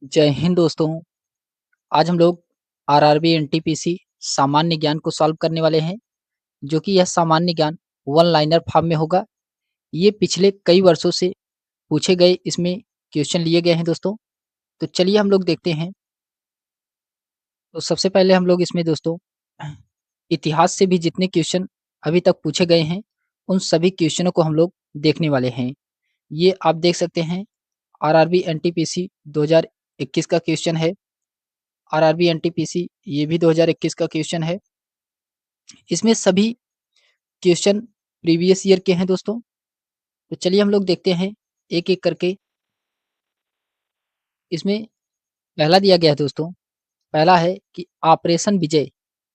जय हिंद दोस्तों। आज हम लोग आरआरबी एनटीपीसी सामान्य ज्ञान को सॉल्व करने वाले हैं, जो कि यह सामान्य ज्ञान वन लाइनर फॉर्म में होगा। ये पिछले कई वर्षों से पूछे गए इसमें क्वेश्चन लिए गए हैं दोस्तों। तो चलिए हम लोग देखते हैं। तो सबसे पहले हम लोग इसमें दोस्तों इतिहास से भी जितने क्वेश्चन अभी तक पूछे गए हैं, उन सभी क्वेश्चनों को हम लोग देखने वाले हैं। ये आप देख सकते हैं, आरआरबी एनटीपीसी 2021 का क्वेश्चन है। आरआरबी एनटीपीसी ये भी 2021 का क्वेश्चन है। इसमें सभी क्वेश्चन प्रीवियस ईयर के हैं दोस्तों। तो चलिए हम लोग देखते हैं एक एक करके। इसमें पहला दिया गया है दोस्तों। पहला है कि ऑपरेशन विजय।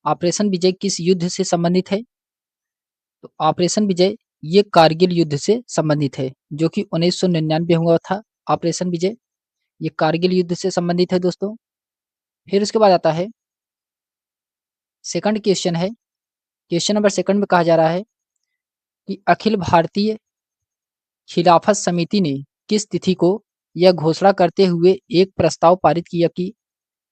ऑपरेशन विजय किस युद्ध से संबंधित है? तो ऑपरेशन विजय ये कारगिल युद्ध से संबंधित है, जो कि 1999 हुआ था। ऑपरेशन विजय ये कारगिल युद्ध से संबंधित है दोस्तों। फिर उसके बाद आता है सेकंड क्वेश्चन है। क्वेश्चन नंबर सेकंड में कहा जा रहा है कि अखिल भारतीय खिलाफत समिति ने किस तिथि को यह घोषणा करते हुए एक प्रस्ताव पारित किया कि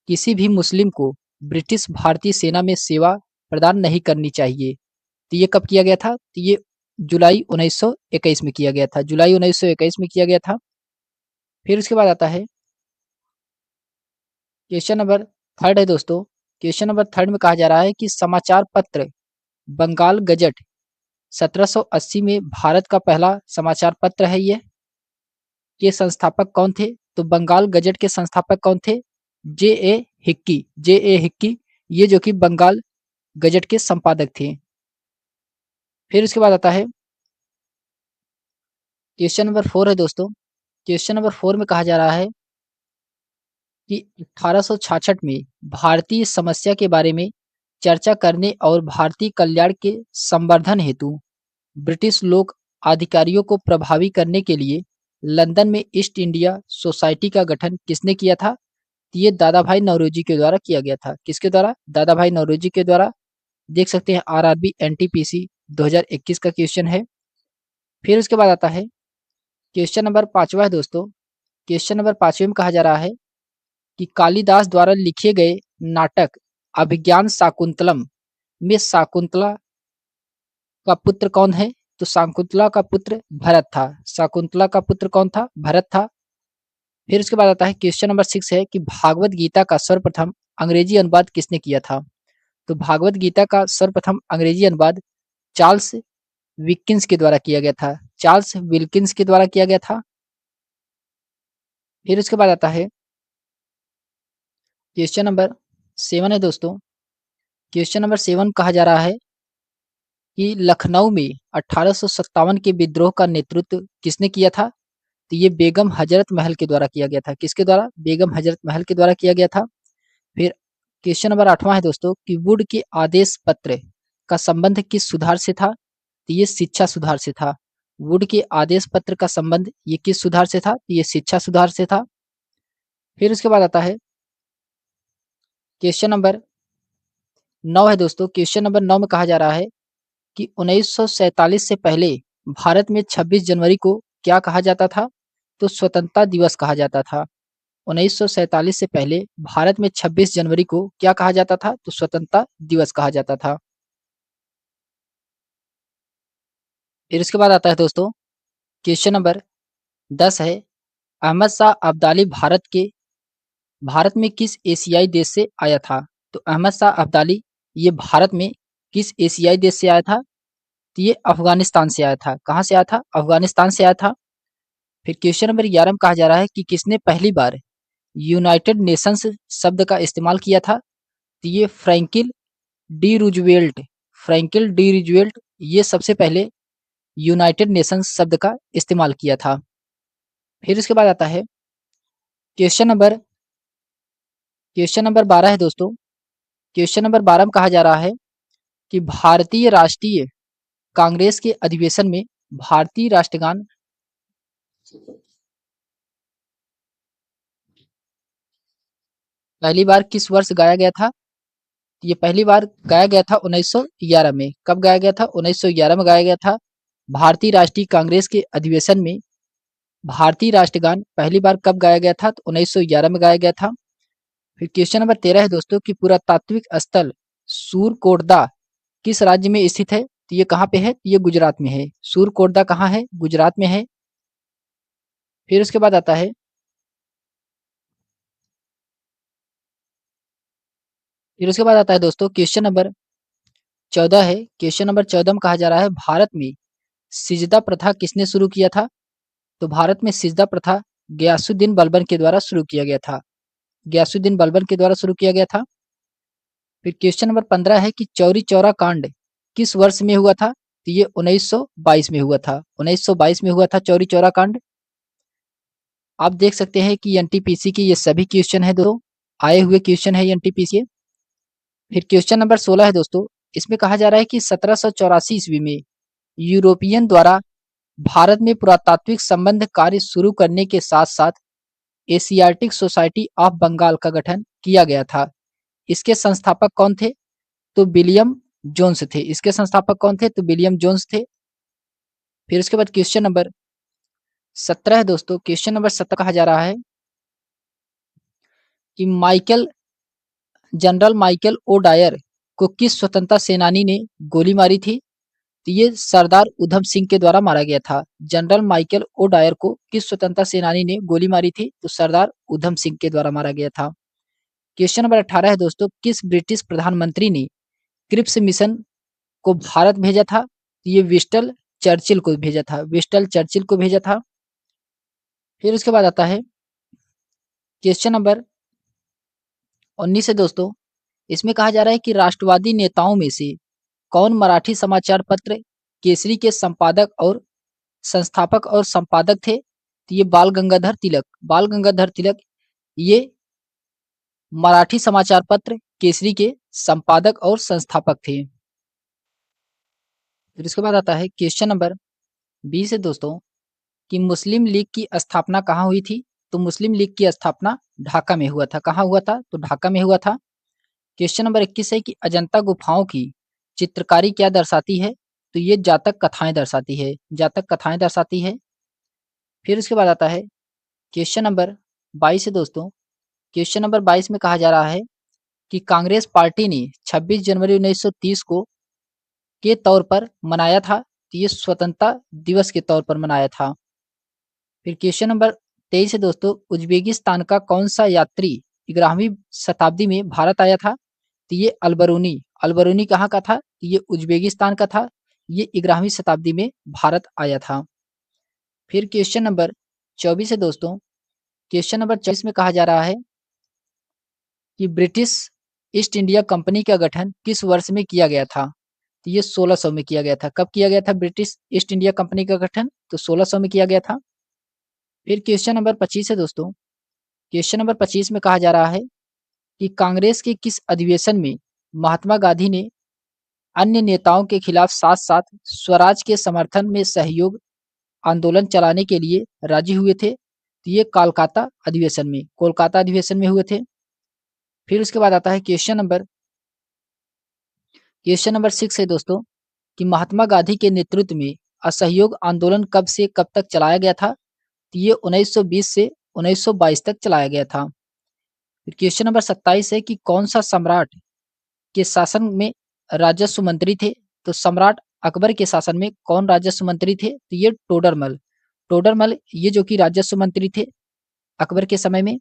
किसी भी मुस्लिम को ब्रिटिश भारतीय सेना में सेवा प्रदान नहीं करनी चाहिए? तो ये कब किया गया था? तो ये जुलाई 1921 में किया गया था। जुलाई 1921 में किया गया था। फिर उसके बाद आता है क्वेश्चन नंबर थर्ड है दोस्तों। क्वेश्चन नंबर थर्ड में कहा जा रहा है कि समाचार पत्र बंगाल गजट 1780 में भारत का पहला समाचार पत्र है। ये संस्थापक कौन थे? तो बंगाल गजट के संस्थापक कौन थे? जे ए हिक्की। जे ए हिक्की ये जो कि बंगाल गजट के संपादक थे। फिर उसके बाद आता है क्वेश्चन नंबर 4 है दोस्तों। क्वेश्चन नंबर 4 में कहा जा रहा है कि 1866 में भारतीय समस्या के बारे में चर्चा करने और भारतीय कल्याण के संवर्धन हेतु ब्रिटिश लोक अधिकारियों को प्रभावी करने के लिए लंदन में ईस्ट इंडिया सोसाइटी का गठन किसने किया था? ये दादा भाई नौरोजी के द्वारा किया गया था। किसके द्वारा? दादा भाई नौरोजी के द्वारा। देख सकते हैं आरआरबी एनटीपीसी 2021 का क्वेश्चन है। फिर उसके बाद आता है क्वेश्चन नंबर 5वां है दोस्तों। क्वेश्चन नंबर 5वें में कहा जा रहा है कि कालिदास द्वारा लिखे गए नाटक अभिज्ञान शाकुंतलम में शाकुंतला का पुत्र कौन है? तो शाकुंतला का पुत्र भरत था। शाकुंतला का पुत्र कौन था? भरत था। फिर उसके बाद आता है क्वेश्चन नंबर 6 है कि भागवत गीता का सर्वप्रथम अंग्रेजी अनुवाद किसने किया था? तो भागवत गीता का सर्वप्रथम अंग्रेजी अनुवाद चार्ल्स विल्किंस के द्वारा किया गया था। चार्ल्स विल्किंस के द्वारा किया गया था। फिर उसके बाद आता है क्वेश्चन नंबर 7 है दोस्तों। क्वेश्चन नंबर 7 कहा जा रहा है कि लखनऊ में 1857 के विद्रोह का नेतृत्व किसने किया था? तो ये बेगम हजरत महल के द्वारा किया गया था। किसके द्वारा? बेगम हजरत महल के द्वारा किया गया था। फिर क्वेश्चन नंबर 8वां है दोस्तों कि वुड के आदेश पत्र का संबंध किस सुधार से था? तो ये शिक्षा सुधार से था। वुड के आदेश पत्र का संबंध ये किस सुधार से था? तो ये शिक्षा सुधार से था। फिर उसके बाद आता है क्वेश्चन नंबर 9 है दोस्तों। क्वेश्चन नंबर 9 में कहा जा रहा है कि 1947 से पहले भारत में 26 जनवरी को क्या कहा जाता था? तो स्वतंत्रता दिवस कहा जाता था। 1947 से पहले भारत में 26 जनवरी को क्या कहा जाता था? तो स्वतंत्रता दिवस कहा जाता था। फिर इसके बाद आता है दोस्तों क्वेश्चन नंबर 10 है, अहमद शाह अब्दाली भारत में किस एशियाई देश से आया था? तो अहमद शाह अब्दाली ये भारत में किस एशियाई देश से आया था? तो ये अफगानिस्तान से आया था। कहाँ से आया था? अफगानिस्तान से आया था। फिर क्वेश्चन नंबर 11 में कहा जा रहा है कि किसने पहली बार यूनाइटेड नेशंस शब्द का इस्तेमाल किया था? तो ये फ्रैंकिल डी रूजवेल्ट ये सबसे पहले यूनाइटेड नेशंस शब्द का इस्तेमाल किया था। फिर उसके बाद आता है क्वेश्चन नंबर क्वेश्चन नंबर 12 है दोस्तों। क्वेश्चन नंबर 12 में कहा जा रहा है कि भारतीय राष्ट्रीय कांग्रेस के अधिवेशन में भारतीय राष्ट्रगान पहली बार किस वर्ष गाया गया था? ये पहली बार गाया गया था 1911 में। कब गाया गया था? 1911 में गाया गया था। भारतीय राष्ट्रीय कांग्रेस के अधिवेशन में भारतीय राष्ट्रगान पहली बार कब गाया गया था? तो 1911 में गाया गया था। फिर क्वेश्चन नंबर 13 है दोस्तों कि पुरातात्विक स्थल सूरकोटदा किस राज्य में स्थित है? तो ये कहाँ पे है? ये गुजरात में है। सूरकोटदा कहाँ है? गुजरात में है। फिर उसके बाद आता है दोस्तों क्वेश्चन नंबर 14 है। क्वेश्चन नंबर 14 में कहा जा रहा है भारत में सिजदा प्रथा किसने शुरू किया था? तो भारत में सिजदा प्रथा गयासुद्दीन बलबन के द्वारा शुरू किया गया था। गयासुद्दीन बलबन के द्वारा शुरू किया गया था। फिर क्वेश्चन नंबर 15 है कि चौरी चौरा कांड किस वर्ष में हुआ था? तो ये 1922 में हुआ था। 1922 में हुआ था चौरी चौरा कांड। आप देख सकते हैं कि एनटीपीसी की ये सभी क्वेश्चन है दोस्तों, आए हुए क्वेश्चन है एनटीपीसी। फिर क्वेश्चन नंबर 16 है दोस्तों, इसमें कहा जा रहा है कि 1784 ईस्वी में यूरोपियन द्वारा भारत में पुरातात्विक संबंध कार्य शुरू करने के साथ साथ एशियाटिक सोसाइटी ऑफ बंगाल का गठन किया गया था। इसके संस्थापक कौन थे? तो विलियम जोन्स थे। इसके संस्थापक कौन थे? तो विलियम जोन्स थे। फिर उसके बाद क्वेश्चन नंबर 17 है दोस्तों। क्वेश्चन नंबर 17 कहा जा रहा है कि जनरल माइकल ओ डायर को किस स्वतंत्रता सेनानी ने गोली मारी थी? तो ये सरदार उधम सिंह के द्वारा मारा गया था। जनरल माइकल ओ डायर को किस स्वतंत्रता सेनानी ने गोली मारी थी? तो सरदार उधम सिंह के द्वारा मारा गया था। क्वेश्चन नंबर 18 है दोस्तों, किस ब्रिटिश प्रधानमंत्री ने क्रिप्स मिशन को भारत भेजा था? तो ये विस्टल चर्चिल को भेजा था। विस्टल चर्चिल को भेजा था। फिर उसके बाद आता है क्वेश्चन नंबर 19 है दोस्तों। इसमें कहा जा रहा है कि राष्ट्रवादी नेताओं में से कौन मराठी समाचार पत्र केसरी के संपादक और संस्थापक और संपादक थे? तो ये बाल गंगाधर तिलक। बाल गंगाधर तिलक ये मराठी समाचार पत्र केसरी के संपादक और संस्थापक थे। फिर इसके बाद आता है क्वेश्चन नंबर 20 है दोस्तों कि मुस्लिम लीग की स्थापना कहाँ हुई थी? तो मुस्लिम लीग की स्थापना ढाका में हुआ था। कहाँ हुआ था? तो ढाका में हुआ था। क्वेश्चन नंबर 21 है कि अजंता गुफाओं की चित्रकारी क्या दर्शाती है? तो ये जातक कथाएं दर्शाती है। जातक कथाएं दर्शाती है। फिर उसके बाद आता है क्वेश्चन नंबर 22 है दोस्तों। क्वेश्चन नंबर 22 में कहा जा रहा है कि कांग्रेस पार्टी ने 26 जनवरी 1930 को के तौर पर मनाया था। तो ये स्वतंत्रता दिवस के तौर पर मनाया था। फिर क्वेश्चन नंबर 23 है दोस्तों, उज्बेकिस्तान का कौन सा यात्री 11वीं शताब्दी में भारत आया था? तो ये अलबरूनी। अलबरूनी कहाँ का था? तो ये उज्बेकिस्तान का था। ये 11वीं शताब्दी में भारत आया था। फिर क्वेश्चन नंबर 24 है दोस्तों। क्वेश्चन नंबर 24 में कहा जा रहा है कि ब्रिटिश ईस्ट इंडिया कंपनी का गठन किस वर्ष में किया गया था? तो ये 1600 में किया गया था। कब किया गया था ब्रिटिश ईस्ट इंडिया कंपनी का गठन? तो 1600 में किया गया था। फिर क्वेश्चन नंबर 25 है दोस्तों। क्वेश्चन नंबर 25 में कहा जा रहा है कि कांग्रेस के किस अधिवेशन में महात्मा गांधी ने अन्य नेताओं के खिलाफ साथ साथ स्वराज के समर्थन में सहयोग आंदोलन चलाने के लिए राजी हुए थे? तो ये कोलकाता अधिवेशन में हुए थे। फिर उसके बाद आता है क्वेश्चन नंबर 6 है दोस्तों कि महात्मा गांधी के नेतृत्व में असहयोग आंदोलन कब से कब तक चलाया गया था? तो ये 1920 से 1922 तक चलाया गया था। फिर क्वेश्चन नंबर 27 है कि कौन सा सम्राट के शासन में राजस्व मंत्री थे? तो सम्राट अकबर के शासन में कौन राजस्व मंत्री थे? तो ये टोडरमल। टोडरमल ये जो कि राजस्व मंत्री थे अकबर के समय में।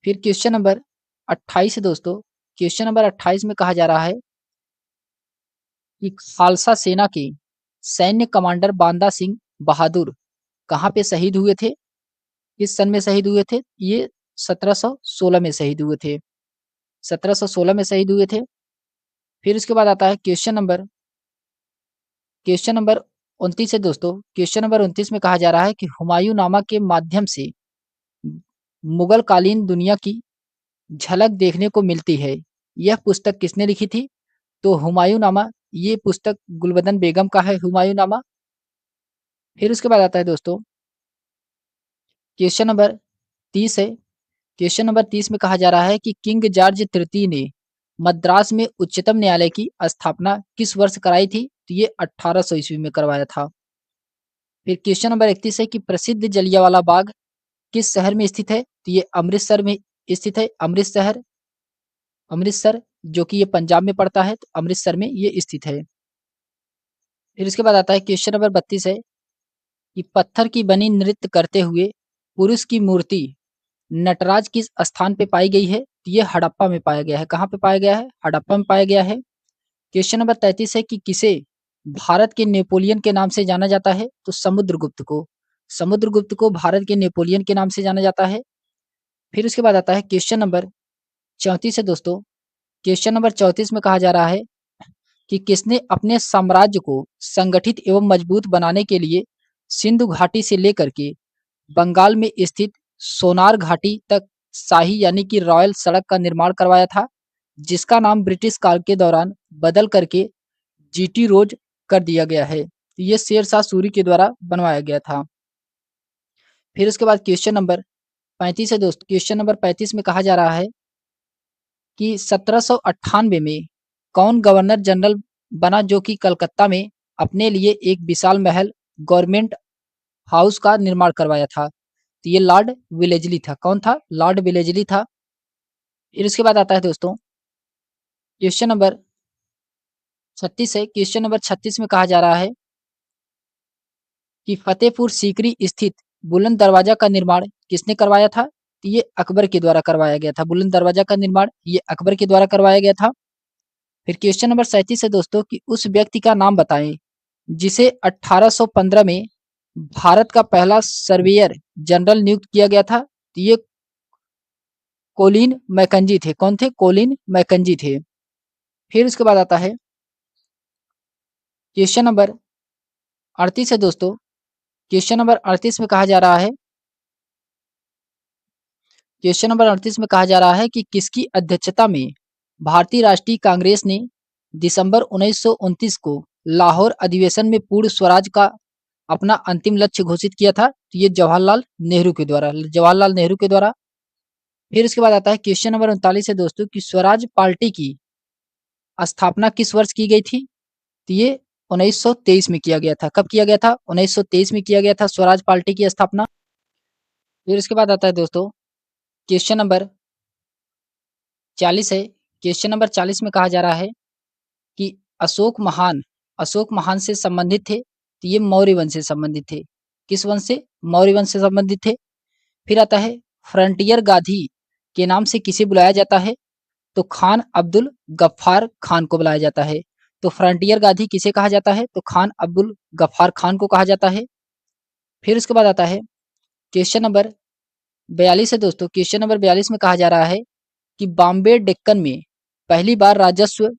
फिर क्वेश्चन नंबर 28 है दोस्तों। क्वेश्चन नंबर 28 में कहा जा रहा है कि खालसा सेना के सैन्य कमांडर बांदा सिंह बहादुर कहाँ पे शहीद हुए थे? किस सन में शहीद हुए थे? ये 1716 में शहीद हुए थे। 1716 में शहीद हुए थे। फिर उसके बाद आता है क्वेश्चन नंबर 29 है दोस्तों। क्वेश्चन नंबर 29 में कहा जा रहा है कि हुमायूं नामा के माध्यम से मुगल कालीन दुनिया की झलक देखने को मिलती है। यह पुस्तक किसने लिखी थी? तो हुमायूं नामा ये पुस्तक गुलबदन बेगम का है हुमायूं नामा। फिर उसके बाद आता है दोस्तों क्वेश्चन नंबर 30 है। क्वेश्चन नंबर 30 में कहा जा रहा है कि किंग जॉर्ज तृतीय ने मद्रास में उच्चतम न्यायालय की स्थापना किस वर्ष कराई थी? तो ये 1800 ईस्वी में करवाया था। फिर क्वेश्चन नंबर 31 है कि प्रसिद्ध जलियांवाला बाग किस शहर में स्थित है? तो ये अमृतसर में स्थित है। अमृतसर जो कि ये पंजाब में पड़ता है, तो अमृतसर में ये स्थित है। फिर इसके बाद आता है क्वेश्चन नंबर 32 है कि पत्थर की बनी नृत्य करते हुए पुरुष की मूर्ति नटराज किस स्थान पे पाई गई है? तो ये हड़प्पा में पाया गया है। कहाँ पे पाया गया है? हड़प्पा में पाया गया है। क्वेश्चन नंबर 33 है कि किसे भारत के नेपोलियन के नाम से जाना जाता है? तो समुद्रगुप्त को। समुद्रगुप्त को भारत के नेपोलियन के नाम से जाना जाता है। फिर उसके बाद आता है क्वेश्चन नंबर 34 है दोस्तों। क्वेश्चन नंबर 34 में कहा जा रहा है कि किसने अपने साम्राज्य को संगठित एवं मजबूत बनाने के लिए सिंधु घाटी से लेकर के बंगाल में स्थित सोनार घाटी तक शाही यानी कि रॉयल सड़क का निर्माण करवाया था, जिसका नाम ब्रिटिश काल के दौरान बदल करके जीटी रोड कर दिया गया है। ये शेरशाह सूरी के द्वारा बनवाया गया था। फिर उसके बाद क्वेश्चन नंबर 35 है दोस्त। क्वेश्चन नंबर 35 में कहा जा रहा है कि 1798 में कौन गवर्नर जनरल बना जो कि कलकत्ता में अपने लिए एक विशाल महल गवर्नमेंट हाउस का निर्माण करवाया था? तो ये लॉर्ड विलेजली था। कौन था? लॉर्ड विलेजली था। फिर इसके बाद आता है दोस्तों क्वेश्चन नंबर 36 है। क्वेश्चन नंबर 36 में कहा जा रहा है कि फतेहपुर सीकरी स्थित बुलंद दरवाजा का निर्माण किसने करवाया था? तो ये अकबर के द्वारा करवाया गया था। बुलंद दरवाजा का निर्माण ये अकबर के द्वारा करवाया गया था। फिर क्वेश्चन नंबर 37 है दोस्तों कि उस व्यक्ति का नाम बताएं जिसे 1815 में भारत का पहला सर्वेयर जनरल नियुक्त किया गया था। तो ये कोलिन मैकेंजी थे। कौन थे? कोलिन मैकेंजी थे। फिर उसके बाद आता है क्वेश्चन नंबर 38 है दोस्तों। क्वेश्चन नंबर 38 में कहा जा रहा है कि किसकी अध्यक्षता में भारतीय राष्ट्रीय कांग्रेस ने दिसंबर 1929 को लाहौर अधिवेशन में पूर्ण स्वराज का अपना अंतिम लक्ष्य घोषित किया था? तो ये जवाहरलाल नेहरू के द्वारा। फिर इसके बाद आता है क्वेश्चन नंबर 39 है दोस्तों कि स्वराज पार्टी की स्थापना किस वर्ष की गई थी? तो ये 1923 में किया गया था। कब किया गया था? 1923 में किया गया था स्वराज पार्टी की स्थापना। फिर इसके बाद आता है दोस्तों क्वेश्चन नंबर 40 है। क्वेश्चन नंबर 40 में कहा जा रहा है कि अशोक महान से संबंधित थे। तो ये मौर्य वंश से संबंधित थे। किस वंश से? मौर्य वंश से संबंधित थे। फिर आता है फ्रंटियर गांधी के नाम से किसे बुलाया जाता है? तो खान अब्दुल गफ्फार खान को बुलाया जाता है। तो फ्रंटियर गांधी किसे कहा जाता है? तो खान अब्दुल गफ्फार खान को कहा जाता है। फिर उसके बाद आता है क्वेश्चन नंबर 42 है दोस्तों। क्वेश्चन नंबर 42 में कहा जा रहा है कि बॉम्बे डेक्कन में पहली बार राजस्व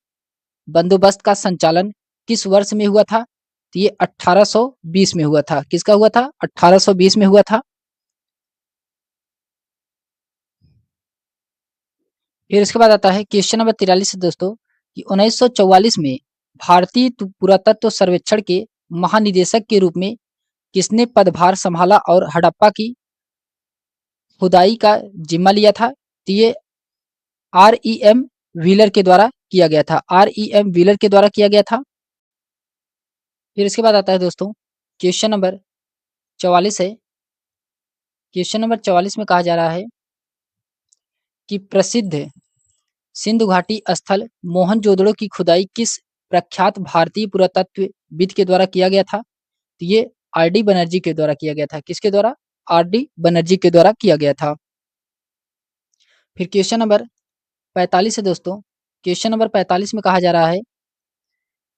बंदोबस्त का संचालन किस वर्ष में हुआ था? तो ये 1820 में हुआ था। किसका हुआ था? 1820 में हुआ था। फिर इसके बाद आता है क्वेश्चन नंबर 43 है दोस्तों कि 1944 में भारतीय पुरातत्व सर्वेक्षण के महानिदेशक के रूप में किसने पदभार संभाला और हड़प्पा की खुदाई का जिम्मा लिया था? तो ये REM व्हीलर के द्वारा किया गया था। REM व्हीलर के द्वारा किया गया था। फिर इसके बाद आता है दोस्तों क्वेश्चन नंबर 44 है। क्वेश्चन नंबर 44 में कहा जा रहा है कि प्रसिद्ध सिंधु घाटी स्थल मोहनजोदड़ो की खुदाई किस प्रख्यात भारतीय पुरातत्वविद के द्वारा किया गया था? तो ये RD बनर्जी के द्वारा किया गया था। किसके द्वारा? RD बनर्जी के द्वारा किया गया था। फिर क्वेश्चन नंबर 45 है दोस्तों। क्वेश्चन नंबर 45 में कहा जा रहा है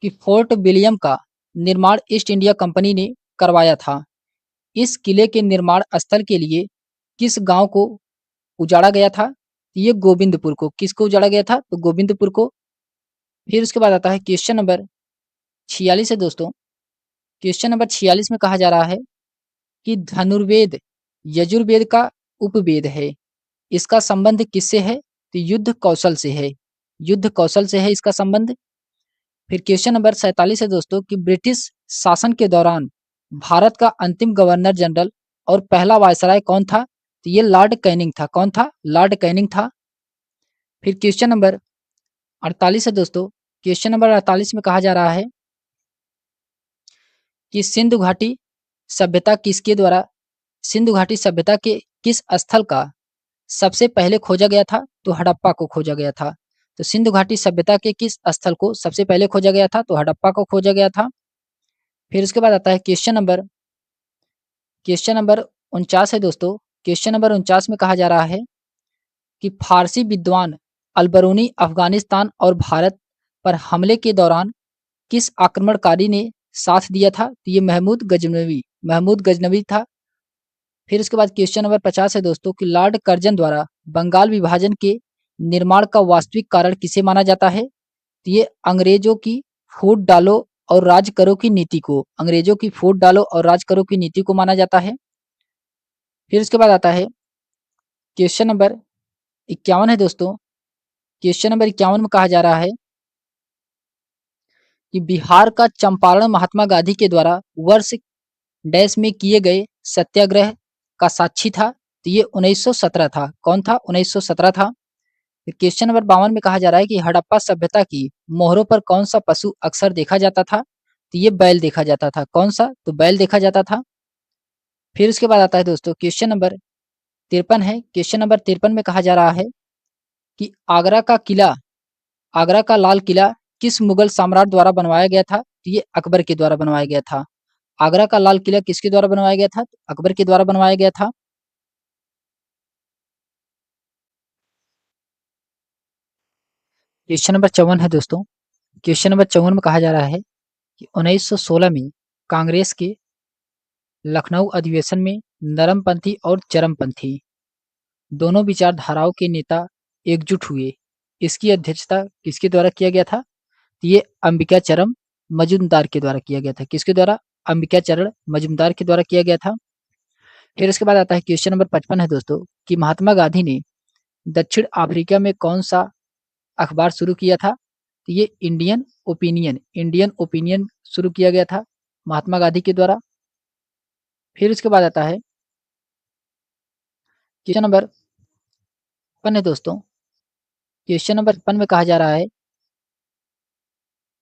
कि फोर्ट विलियम का निर्माण ईस्ट इंडिया कंपनी ने करवाया था। इस किले के निर्माण स्थल के लिए किस गांव को उजाड़ा गया था? ये गोविंदपुर को। किसको उजाड़ा गया था? तो गोविंदपुर को। फिर उसके बाद आता है क्वेश्चन नंबर 46 है दोस्तों। क्वेश्चन नंबर 46 में कहा जा रहा है कि धनुर्वेद यजुर्वेद का उपवेद है। इसका संबंध किससे है? तो युद्ध कौशल से है। युद्ध कौशल से है इसका संबंध। फिर क्वेश्चन नंबर 47 है दोस्तों कि ब्रिटिश शासन के दौरान भारत का अंतिम गवर्नर जनरल और पहला वायसराय कौन था? तो ये लॉर्ड कैनिंग था। कौन था? लॉर्ड कैनिंग था। फिर क्वेश्चन नंबर 48 है दोस्तों। क्वेश्चन नंबर 48 में कहा जा रहा है कि सिंधु घाटी सभ्यता किसके द्वारा सिंधु घाटी सभ्यता के किस स्थल का सबसे पहले खोजा गया था? तो हड़प्पा को खोजा गया था। तो सिंधु घाटी सभ्यता के किस स्थल को सबसे पहले खोजा गया था? तो हड़प्पा को खोजा गया था। फिर उसके बाद आता है क्वेश्चन नंबर 49 है दोस्तों। क्वेश्चन नंबर 49 में कहा जा रहा है कि फारसी विद्वान अलबरूनी अफगानिस्तान और भारत पर हमले के दौरान किस आक्रमणकारी ने साथ दिया था? तो ये महमूद गजनवी था। फिर उसके बाद क्वेश्चन नंबर 50 है दोस्तों कि लॉर्ड कर्जन द्वारा बंगाल विभाजन के निर्माण का वास्तविक कारण किसे माना जाता है? तो ये अंग्रेजों की फूट डालो और राज करो की नीति को अंग्रेजों की फूट डालो और राज करो की नीति को माना जाता है। फिर उसके बाद आता है क्वेश्चन नंबर 51 है दोस्तों। क्वेश्चन नंबर 51 में कहा जा रहा है कि बिहार का चंपारण महात्मा गांधी के द्वारा वर्ष डैश में किए गए सत्याग्रह का साक्षी था? तो ये 1917 था। कौन था? 1917 था। क्वेश्चन नंबर 52 में कहा जा रहा है कि हड़प्पा सभ्यता की मोहरों पर कौन सा पशु अक्सर देखा जाता था? तो ये बैल देखा जाता था। कौन सा? तो बैल देखा जाता था। फिर उसके बाद आता है दोस्तों क्वेश्चन नंबर 53 है। क्वेश्चन नंबर 53 में कहा जा रहा है कि आगरा का लाल किला किस मुगल सम्राट द्वारा बनवाया गया था? तो ये अकबर के द्वारा बनवाया गया था। आगरा का लाल किला किसके द्वारा बनवाया गया था? अकबर के द्वारा बनवाया गया था। क्वेश्चन नंबर 54 है दोस्तों। क्वेश्चन नंबर 54 में कहा जा रहा है कि 1916 में कांग्रेस के लखनऊ अधिवेशन में नरमपंथी और चरमपंथी दोनों विचारधाराओं के नेता एकजुट हुए। इसकी अध्यक्षता किसके द्वारा किया गया था? तो ये अंबिकाचरण मजूमदार के द्वारा किया गया था। किसके द्वारा? अंबिकाचरण मजूमदार के द्वारा किया गया था। फिर उसके बाद आता है क्वेश्चन नंबर 55 है दोस्तों कि महात्मा गांधी ने दक्षिण अफ्रीका में कौन सा अखबार शुरू किया था? तो ये इंडियन ओपिनियन शुरू किया गया था महात्मा गांधी के द्वारा। फिर उसके बाद आता है क्वेश्चन नंबर 56 है दोस्तों। क्वेश्चन नंबर 56 में कहा जा रहा है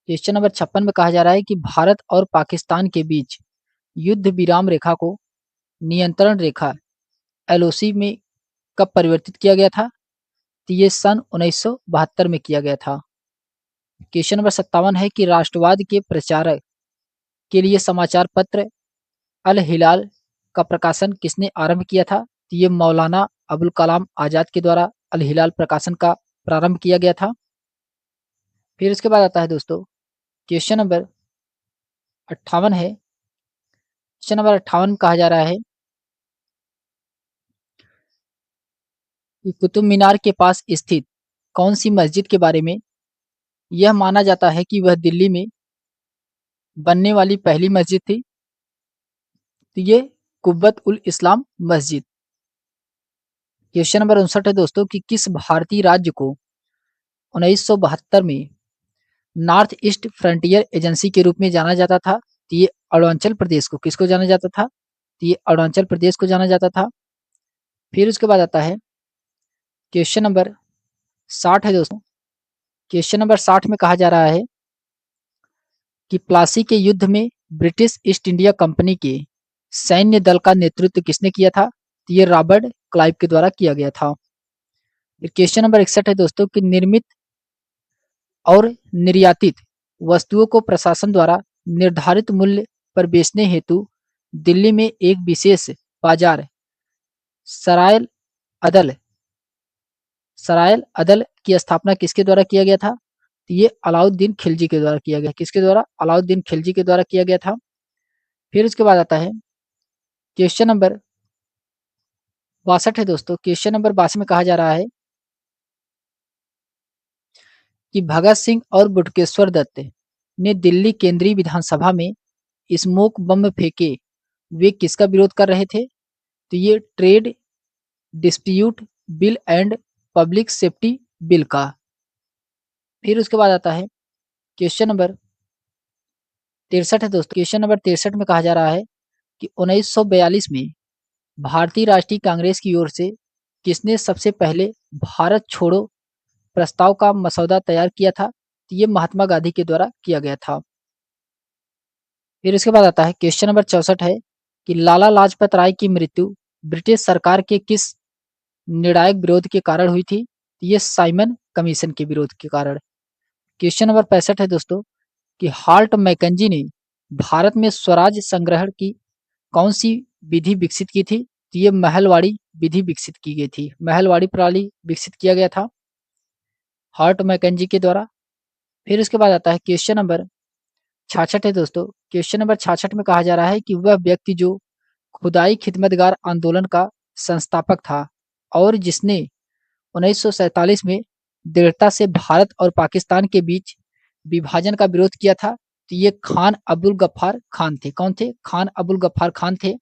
क्वेश्चन नंबर 56 में कहा जा रहा है कि भारत और पाकिस्तान के बीच युद्ध विराम रेखा को नियंत्रण रेखा एलओसी में कब परिवर्तित किया गया था? तो ये सन 1972 में किया गया था। क्वेश्चन नंबर 57 है कि राष्ट्रवाद के प्रचारक के लिए समाचार पत्र अल हिलाल का प्रकाशन किसने आरंभ किया था? तो ये मौलाना अबुल कलाम आजाद के द्वारा अल हिलाल प्रकाशन का प्रारंभ किया गया था। फिर उसके बाद आता है दोस्तों क्वेश्चन नंबर 58 है। क्वेश्चन नंबर 58 में कहा जा रहा है कि कुतुब मीनार के पास स्थित कौन सी मस्जिद के बारे में यह माना जाता है कि वह दिल्ली में बनने वाली पहली मस्जिद थी? तो ये कुब्बत उल इस्लाम मस्जिद। क्वेश्चन नंबर 59 है दोस्तों कि किस भारतीय राज्य को 1972 में नॉर्थ ईस्ट फ्रंटियर एजेंसी के रूप में जाना जाता था? तो ये अरुणाचल प्रदेश को किसको जाना जाता था? तो ये अरुणाचल प्रदेश को जाना जाता था। फिर उसके बाद आता है क्वेश्चन नंबर 60 है दोस्तों। क्वेश्चन नंबर 60 में कहा जा रहा है कि प्लासी के युद्ध में ब्रिटिश ईस्ट इंडिया कंपनी के सैन्य दल का नेतृत्व किसने किया था? तो ये रॉबर्ट क्लाइव के द्वारा किया गया था। क्वेश्चन नंबर 61 है दोस्तों कि निर्मित और निर्यातित वस्तुओं को प्रशासन द्वारा निर्धारित मूल्य पर बेचने हेतु दिल्ली में एक विशेष बाजार सरायल अदल सरायल अदल की स्थापना किसके द्वारा किया गया था? तो ये अलाउद्दीन खिलजी के द्वारा किया गया। किसके द्वारा? अलाउद्दीन खिलजी के द्वारा किया गया था। फिर उसके बाद आता है क्वेश्चन नंबर 62 है दोस्तों। क्वेश्चन नंबर 62 में कहा जा रहा है कि भगत सिंह और बटुकेश्वर दत्त ने दिल्ली केंद्रीय विधानसभा में स्मोक बम फेंके वे किसका विरोध कर रहे थे? तो ये trade dispute bill and public safety bill का। फिर उसके बाद आता है क्वेश्चन नंबर 63 है दोस्तों। क्वेश्चन नंबर 63 में कहा जा रहा है कि 1942 में भारतीय राष्ट्रीय कांग्रेस की ओर से किसने सबसे पहले भारत छोड़ो प्रस्ताव का मसौदा तैयार किया था? तो ये महात्मा गांधी के द्वारा किया गया था। फिर इसके बाद आता है क्वेश्चन नंबर 64 है कि लाला लाजपत राय की मृत्यु ब्रिटिश सरकार के किस निर्णायक विरोध के कारण हुई थी? ये साइमन कमीशन के विरोध के कारण। क्वेश्चन नंबर 65 है दोस्तों कि हाल्ट मैकेंजी ने भारत में स्वराज संग्रहण की कौन सी विधि विकसित की थी? तो ये महलवाड़ी विधि विकसित की गई थी। महलवाड़ी प्रणाली विकसित किया गया था हार्ट मैकेंजी के द्वारा। फिर उसके बाद आता है क्वेश्चन नंबर 66 है दोस्तों। क्वेश्चन नंबर 66 में कहा जा रहा है कि वह व्यक्ति जो खुदाई खिदमतगार आंदोलन का संस्थापक था और जिसने 1947 में दृढ़ता से भारत और पाकिस्तान के बीच विभाजन का विरोध किया था, तो ये खान अब्दुल गफ्फार खान थे। कौन थे? खान अब्दुल गफ्फार खान थे।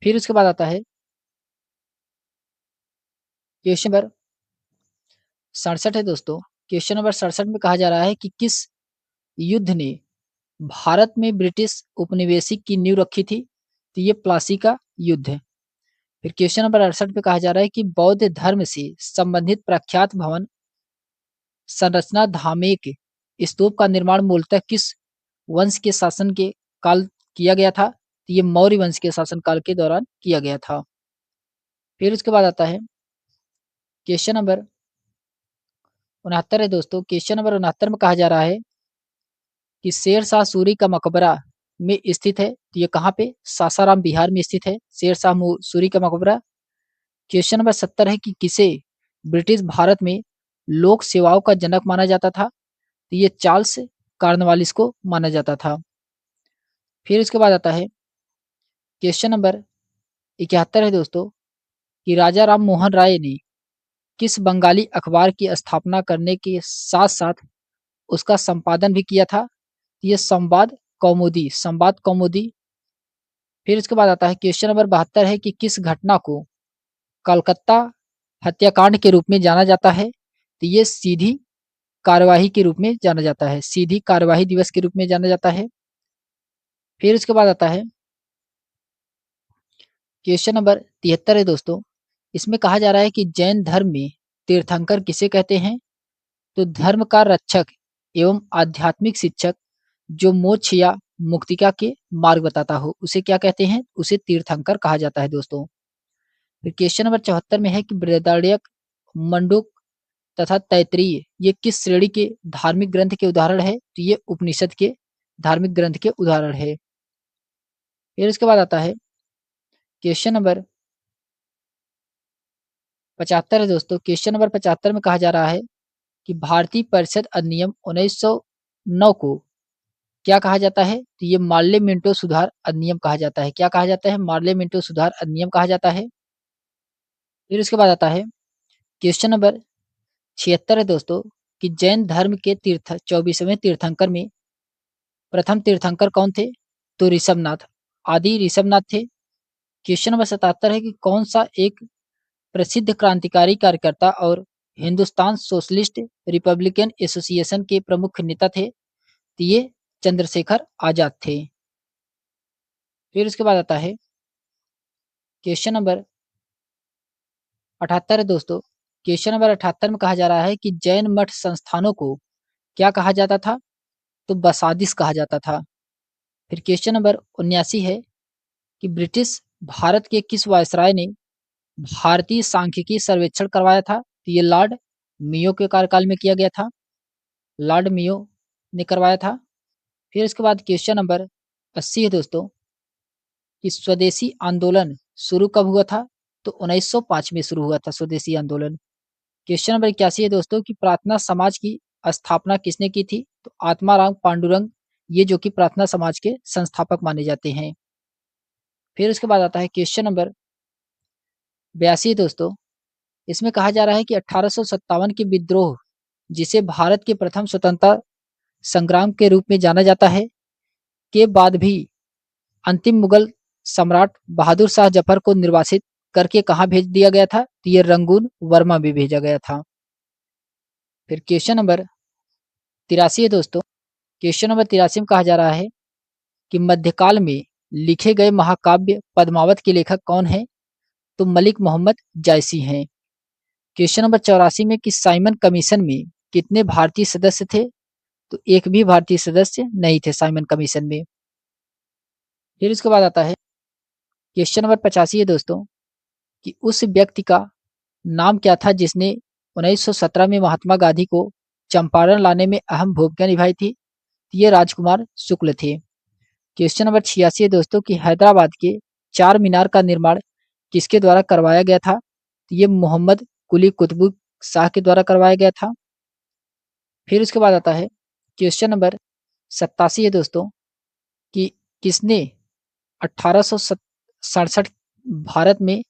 फिर उसके बाद आता है क्वेश्चन नंबर 67 है दोस्तों। क्वेश्चन नंबर 67 में कहा जा रहा है कि किस युद्ध ने भारत में ब्रिटिश उपनिवेशिक की नींव रखी थी? तो ये प्लासी का युद्ध है। फिर क्वेश्चन नंबर 68 पे कहा जा रहा है कि बौद्ध धर्म से संबंधित प्रख्यात भवन संरचना धामेक स्तूप का निर्माण मूलतः किस वंश के शासन के काल किया गया था? तो ये मौर्य वंश के शासन काल के दौरान किया गया था। फिर उसके बाद आता है क्वेश्चन नंबर 69 है दोस्तों। क्वेश्चन नंबर 69 में कहा जा रहा है कि शेर शाह सूरी का मकबरा में स्थित है, तो ये कहाँ पे? सासाराम बिहार में स्थित है शेर शाह सूरी का मकबरा। क्वेश्चन नंबर 70 है कि किसे ब्रिटिश भारत में लोक सेवाओं का जनक माना जाता था? तो ये चार्ल्स कॉर्नवालिस को माना जाता था। फिर इसके बाद आता है क्वेश्चन नंबर 71 है दोस्तों कि राजा राम मोहन राय ने किस बंगाली अखबार की स्थापना करने के साथ साथ उसका संपादन भी किया था? ये संवाद कौमुदी। फिर इसके बाद आता है क्वेश्चन नंबर 72 है कि किस घटना को कलकत्ता हत्याकांड के रूप में जाना जाता है? तो ये सीधी कार्यवाही के रूप में जाना जाता है, सीधी कार्यवाही दिवस के रूप में जाना जाता है। फिर उसके बाद आता है क्वेश्चन नंबर 73 है दोस्तों। इसमें कहा जा रहा है कि जैन धर्म में तीर्थंकर किसे कहते हैं? तो धर्म का रक्षक एवं आध्यात्मिक शिक्षक जो मोक्ष या मुक्तिका के मार्ग बताता हो उसे क्या कहते हैं? उसे तीर्थंकर कहा जाता है दोस्तों। फिर क्वेश्चन नंबर 74 में है कि बृहदारण्यक, मंडूक तथा तैत्तिरीय ये किस श्रेणी के धार्मिक ग्रंथ के उदाहरण है? तो ये उपनिषद के धार्मिक ग्रंथ के उदाहरण है। फिर इसके बाद आता है क्वेश्चन नंबर 75 है दोस्तों। क्वेश्चन नंबर 75 में कहा जा रहा है कि भारतीय परिषद अधिनियम 1909 को क्या कहा जाता है? तो ये मार्ले मिंटो सुधार अधिनियम कहा जाता है। क्या कहा जाता है? मार्ले मिंटो सुधार अधिनियम कहा जाता है। फिर उसके बाद आता है क्वेश्चन नंबर 76 है दोस्तों कि जैन धर्म के 24वें तीर्थंकर में प्रथम तीर्थंकर कौन थे? तो ऋषभनाथ, आदि ऋषभनाथ थे। क्वेश्चन नंबर 77 है कि कौन सा एक प्रसिद्ध क्रांतिकारी कार्यकर्ता और हिंदुस्तान सोशलिस्ट रिपब्लिकन एसोसिएशन के प्रमुख नेता थे? तो ये चंद्रशेखर आजाद थे। फिर उसके बाद आता है क्वेश्चन नंबर 78 है दोस्तों। क्वेश्चन नंबर 78 में कहा जा रहा है कि जैन मठ संस्थानों को क्या कहा जाता था? तो बसादिस कहा जाता था। फिर क्वेश्चन नंबर 79 है कि ब्रिटिश भारत के किस वायसराय ने भारतीय सांख्यिकी सर्वेक्षण करवाया था? तो ये लॉर्ड मियो के कार्यकाल में किया गया था, लॉर्ड मियो ने करवाया था। फिर इसके बाद क्वेश्चन नंबर 80 है दोस्तों कि स्वदेशी आंदोलन शुरू कब हुआ था? तो 1905 में शुरू हुआ था स्वदेशी आंदोलन। क्वेश्चन नंबर 81 है दोस्तों कि प्रार्थना समाज की स्थापना किसने की थी? तो आत्माराम पांडुरंग, ये जो कि प्रार्थना समाज के संस्थापक माने जाते हैं। फिर उसके बाद आता है क्वेश्चन नंबर 82 दोस्तों। इसमें कहा जा रहा है कि 1857 के विद्रोह जिसे भारत के प्रथम स्वतंत्रता संग्राम के रूप में जाना जाता है के बाद भी अंतिम मुगल सम्राट बहादुर शाह जफर को निर्वासित करके कहाँ भेज दिया गया था? तो ये रंगून वर्मा भी भेजा गया था। फिर क्वेश्चन नंबर 83 है दोस्तों। क्वेश्चन नंबर 83 में कहा जा रहा है कि मध्यकाल में लिखे गए महाकाव्य पद्मावत के लेखक कौन है? तो मलिक मोहम्मद जायसी हैं। क्वेश्चन नंबर 84 में कि साइमन कमीशन में कितने भारतीय सदस्य थे? तो एक भी भारतीय सदस्य नहीं थे साइमन कमीशन में। फिर इसके बाद आता है क्वेश्चन नंबर 85 है दोस्तों कि उस व्यक्ति का नाम क्या था जिसने 1917 में महात्मा गांधी को चंपारण लाने में अहम भूमिका निभाई थी? ये राजकुमार शुक्ल थे। क्वेश्चन नंबर 86 है दोस्तों कि हैदराबाद के चार मीनार का निर्माण किसके द्वारा करवाया गया था? ये मोहम्मद कुली कुतुब शाह के द्वारा करवाया गया था। फिर उसके बाद आता है क्वेश्चन नंबर 87 है दोस्तों कि किसने 1867 भारत में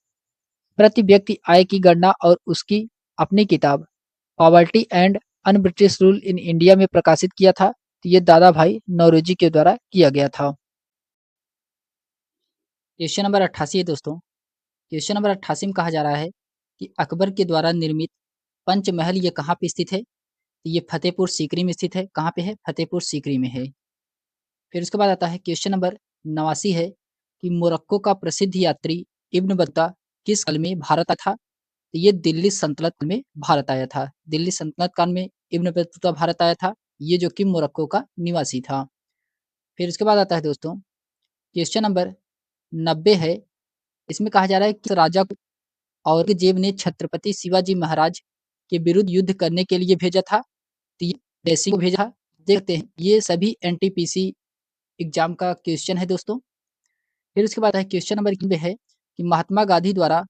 प्रति व्यक्ति आय की गणना और उसकी अपनी किताब poverty and un British rule in India में प्रकाशित किया था? तो ये दादा भाई नौरोजी के द्वारा किया गया था। क्वेश्चन नंबर 88 है दोस्तों। क्वेश्चन नंबर 88 में कहा जा रहा है कि अकबर के द्वारा निर्मित पंचमहल ये कहाँ पे स्थित है? तो ये फतेहपुर सीकरी में स्थित है। कहाँ पे है? फतेहपुर सीकरी में है। फिर उसके बाद आता है क्वेश्चन नंबर 89 है कि मोरक्को का प्रसिद्ध यात्री इब्न बत्ता किस काल में भारत आया था? तो ये दिल्ली सल्तनत में भारत आया था। दिल्ली सल्तनत काल में इब्न बत्तूता भारत आया था। ये जो कि मोरक्को का निवासी था। फिर उसके बाद आता है दोस्तों क्वेश्चन नंबर 90 है। इसमें कहा जा रहा है कि राजा को औरंगजेब ने छत्रपति शिवाजी महाराज के विरुद्ध युद्ध करने के लिए भेजा था? तो ये जयसिंह को भेजा था। देखते हैं ये सभी एनटीपीसी एग्जाम का क्वेश्चन है दोस्तों। फिर उसके बाद है क्वेश्चन नंबर 91 है कि महात्मा गांधी द्वारा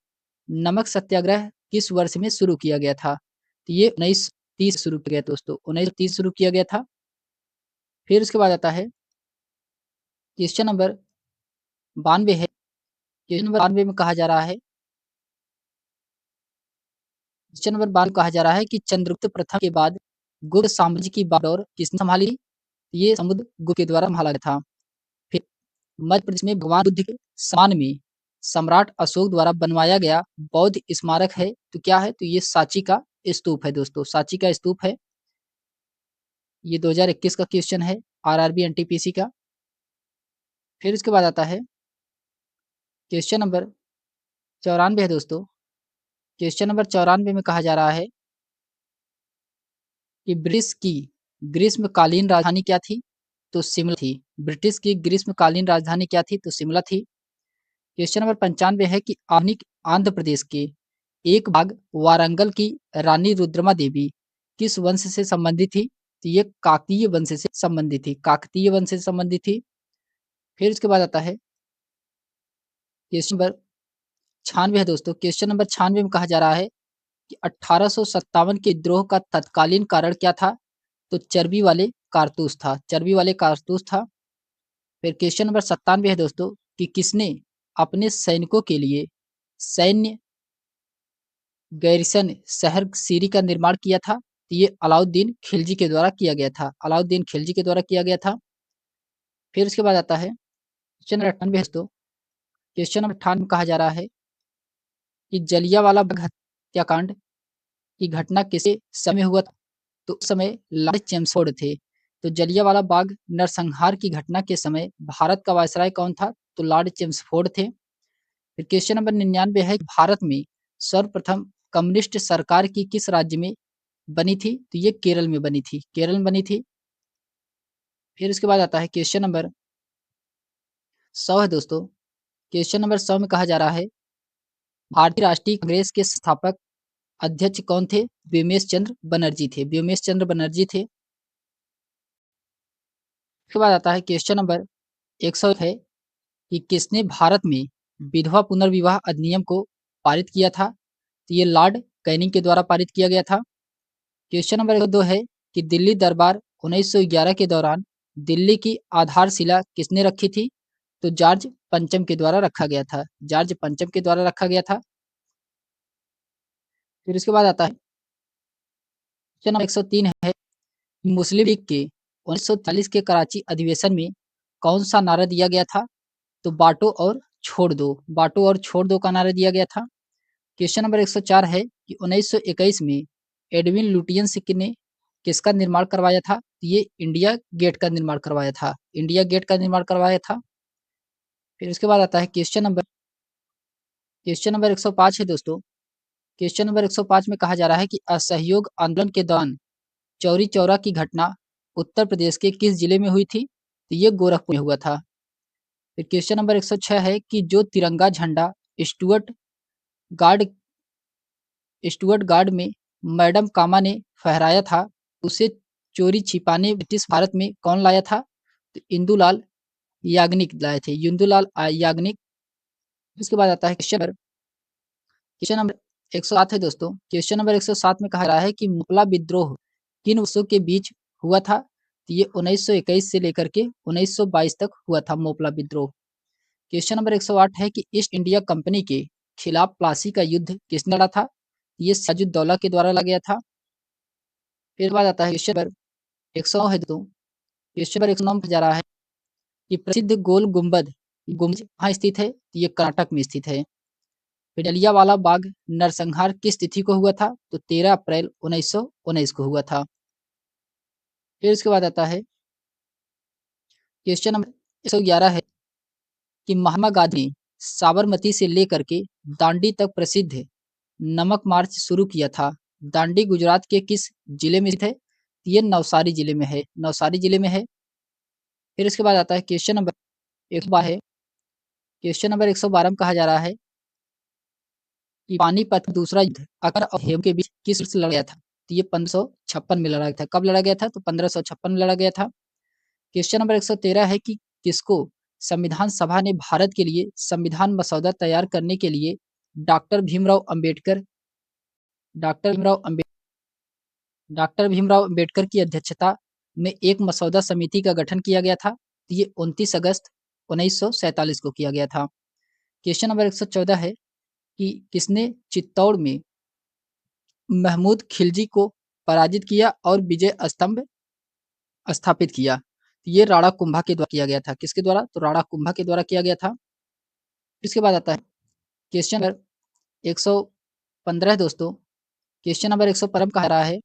नमक सत्याग्रह किस वर्ष में शुरू किया गया था? तो ये 1930 शुरू किया गया दोस्तों। 1930 शुरू किया गया था। फिर उसके बाद आता है क्वेश्चन नंबर 92 है। क्वेश्चन नंबर 92 में कहा जा रहा है क्वेश्चन नंबर 92 कहा जा रहा है कि चंद्रगुप्त प्रथम के बाद गुप्त साम्राज्य की बागडोर किसने संभाली? ये समुद्रगुप्त के द्वारा संभाला गया था। फिर मध्य प्रदेश में भगवान बुद्ध के सम्मान में सम्राट अशोक द्वारा बनवाया गया बौद्ध स्मारक है तो क्या है? तो ये सांची का स्तूप है दोस्तों। सांची का स्तूप है। ये 2021 का क्वेश्चन है आरआरबी एनटीपीसी का। फिर उसके बाद आता है क्वेश्चन नंबर 94 है दोस्तों। क्वेश्चन नंबर 94 में कहा जा रहा है कि ब्रिटिश की ग्रीष्मकालीन राजधानी क्या थी? तो शिमला थी। ब्रिटिश की ग्रीष्मकालीन राजधानी क्या थी? तो शिमला थी। क्वेश्चन नंबर 95 है कि आधुनिक आंध्र प्रदेश के एक भाग वारंगल की रानी रुद्रमा देवी किस वंश से संबंधित थी? तो ये काकतीय वंश से संबंधित थी। काकतीय वंश से संबंधित थी। फिर उसके बाद आता है क्वेश्चन नंबर 96 है दोस्तों। क्वेश्चन नंबर 96 में कहा जा रहा है कि 1857 के विद्रोह का तत्कालीन कारण क्या था? तो चर्बी वाले कारतूस था। चर्बी वाले कारतूस था। फिर क्वेश्चन नंबर 97 है दोस्तों कि किसने अपने सैनिकों के लिए सैन्य गैरिसन शहर सीरी का निर्माण किया था? तो ये अलाउद्दीन खिलजी के द्वारा किया गया था। अलाउद्दीन खिलजी के द्वारा किया गया था। फिर उसके बाद आता है क्वेश्चन नंबर 98 दोस्तों। क्वेश्चन नंबर 98 में कहा जा रहा है कि जलियांवाला बाग हत्याकांड की घटना किसे समय हुआ था? तो उस समय लॉर्ड चेम्सफोर्ड थे। तो जलियांवाला बाग नरसंहार की घटना के समय भारत का वायसराय कौन था? तो लॉर्ड चेम्सफोर्ड थे। फिर क्वेश्चन नंबर 99 है भारत में सर्वप्रथम कम्युनिस्ट सरकार की किस राज्य में बनी थी? तो ये केरल में बनी थी। केरल में बनी थी। फिर उसके बाद आता है क्वेश्चन नंबर 100 है दोस्तों। क्वेश्चन नंबर 100 में कहा जा रहा है भारतीय राष्ट्रीय कांग्रेस के संस्थापक अध्यक्ष कौन थे? व्योमेश चंद्र बनर्जी थे। व्योमेश चंद्र बनर्जी थे। उसके बाद आता है क्वेश्चन नंबर 100 है कि किसने भारत में विधवा पुनर्विवाह अधिनियम को पारित किया था? तो ये लॉर्ड कैनिंग के द्वारा पारित किया गया था। क्वेश्चन नंबर 102 है कि दिल्ली दरबार 1911 के दौरान दिल्ली की आधारशिला किसने रखी थी? तो जॉर्ज पंचम के द्वारा रखा गया था। जॉर्ज पंचम के द्वारा रखा गया था। फिर उसके बाद आता है क्वेश्चन नंबर 103 है मुस्लिम लीग के 1940 के कराची अधिवेशन में कौन सा नारा दिया गया था? तो बांटो और छोड़ दो। बांटो और छोड़ दो का नारा दिया गया था। क्वेश्चन नंबर 104 है कि 1921 में एडविन लुटियंस ने किसका निर्माण करवाया था? ये इंडिया गेट का निर्माण करवाया था। इंडिया गेट का निर्माण करवाया था। फिर उसके बाद आता है क्वेश्चन नंबर 105 है दोस्तों। क्वेश्चन नंबर 105 में कहा जा रहा है कि असहयोग आंदोलन के दौरान चौरी चौरा की घटना उत्तर प्रदेश के किस जिले में हुई थी? तो ये गोरखपुर में हुआ था। फिर क्वेश्चन नंबर 106 है कि जो तिरंगा झंडा स्टुअर्ट गार्ड स्टुअर्ट गार्ड में मैडम कामा ने फहराया था, उसे चोरी छिपाने ब्रिटिश भारत में कौन लाया था? तो इंदुलाल याग्निक लाए थे, इंदुलाल याग्निक। उसके बाद आता है क्वेश्चन नंबर 107 है दोस्तों। क्वेश्चन नंबर 107 में कहा रहा है कि मोपला विद्रोह किन वर्षों के बीच हुआ था? तो ये 1921 से लेकर के 1922 तक हुआ था मोपला विद्रोह। क्वेश्चन नंबर 108 है कि ईस्ट इंडिया कंपनी के खिलाफ प्लासी का युद्ध किसने लड़ा था? ये सिराजुद्दौला के द्वारा लड़ा गया था। फिर बाद आता है क्वेश्चन नंबर 109 है दोस्तों। क्वेश्चन नंबर 109 में जा रहा है कि प्रसिद्ध गोल गुंबद गुंबद कहाँ स्थित है? तो ये कर्नाटक में स्थित है। फिर जलियांवाला बाग नरसंहार किस तिथि को हुआ था? तो 13 अप्रैल 1919 को हुआ था। फिर उसके बाद आता है क्वेश्चन नंबर 111 है कि महात्मा गांधी ने साबरमती से लेकर के दांडी तक प्रसिद्ध नमक मार्च शुरू किया था। दांडी गुजरात के किस जिले में स्थित है? ये नवसारी जिले में है, नवसारी जिले में है। फिर इसके बाद आता है क्वेश्चन नंबर 112 है। क्वेश्चन नंबर 112 में कहा जा रहा है कि पानीपत का दूसरा युद्ध अकबर और हेमू के बीच किस वर्ष लड़ा गया था? तो ये 1556 में लड़ा गया था। कब लड़ा गया था? तो 1556 में लड़ा गया था। क्वेश्चन नंबर 113 है कि किसको संविधान सभा ने भारत के लिए संविधान मसौदा तैयार करने के लिए doctor Bhimrao Ambedkar doctor Bhimrao Ambedkar doctor Bhimrao Ambedkar की अध्यक्षता में एक मसौदा समिति का गठन किया गया था? तो ये 29 अगस्त 1947 को किया गया था। क्वेश्चन नंबर 114 है कि किसने चित्तौड़ में महमूद खिलजी को पराजित किया और विजय स्तंभ स्थापित किया? तो ये राणा कुंभा के द्वारा किया गया था। किसके द्वारा? तो राणा कुंभा के द्वारा किया गया था। इसके बाद आता है क्वेश्चन नंबर 115 दोस्तों। क्वेश्चन नंबर 115 कह रहा है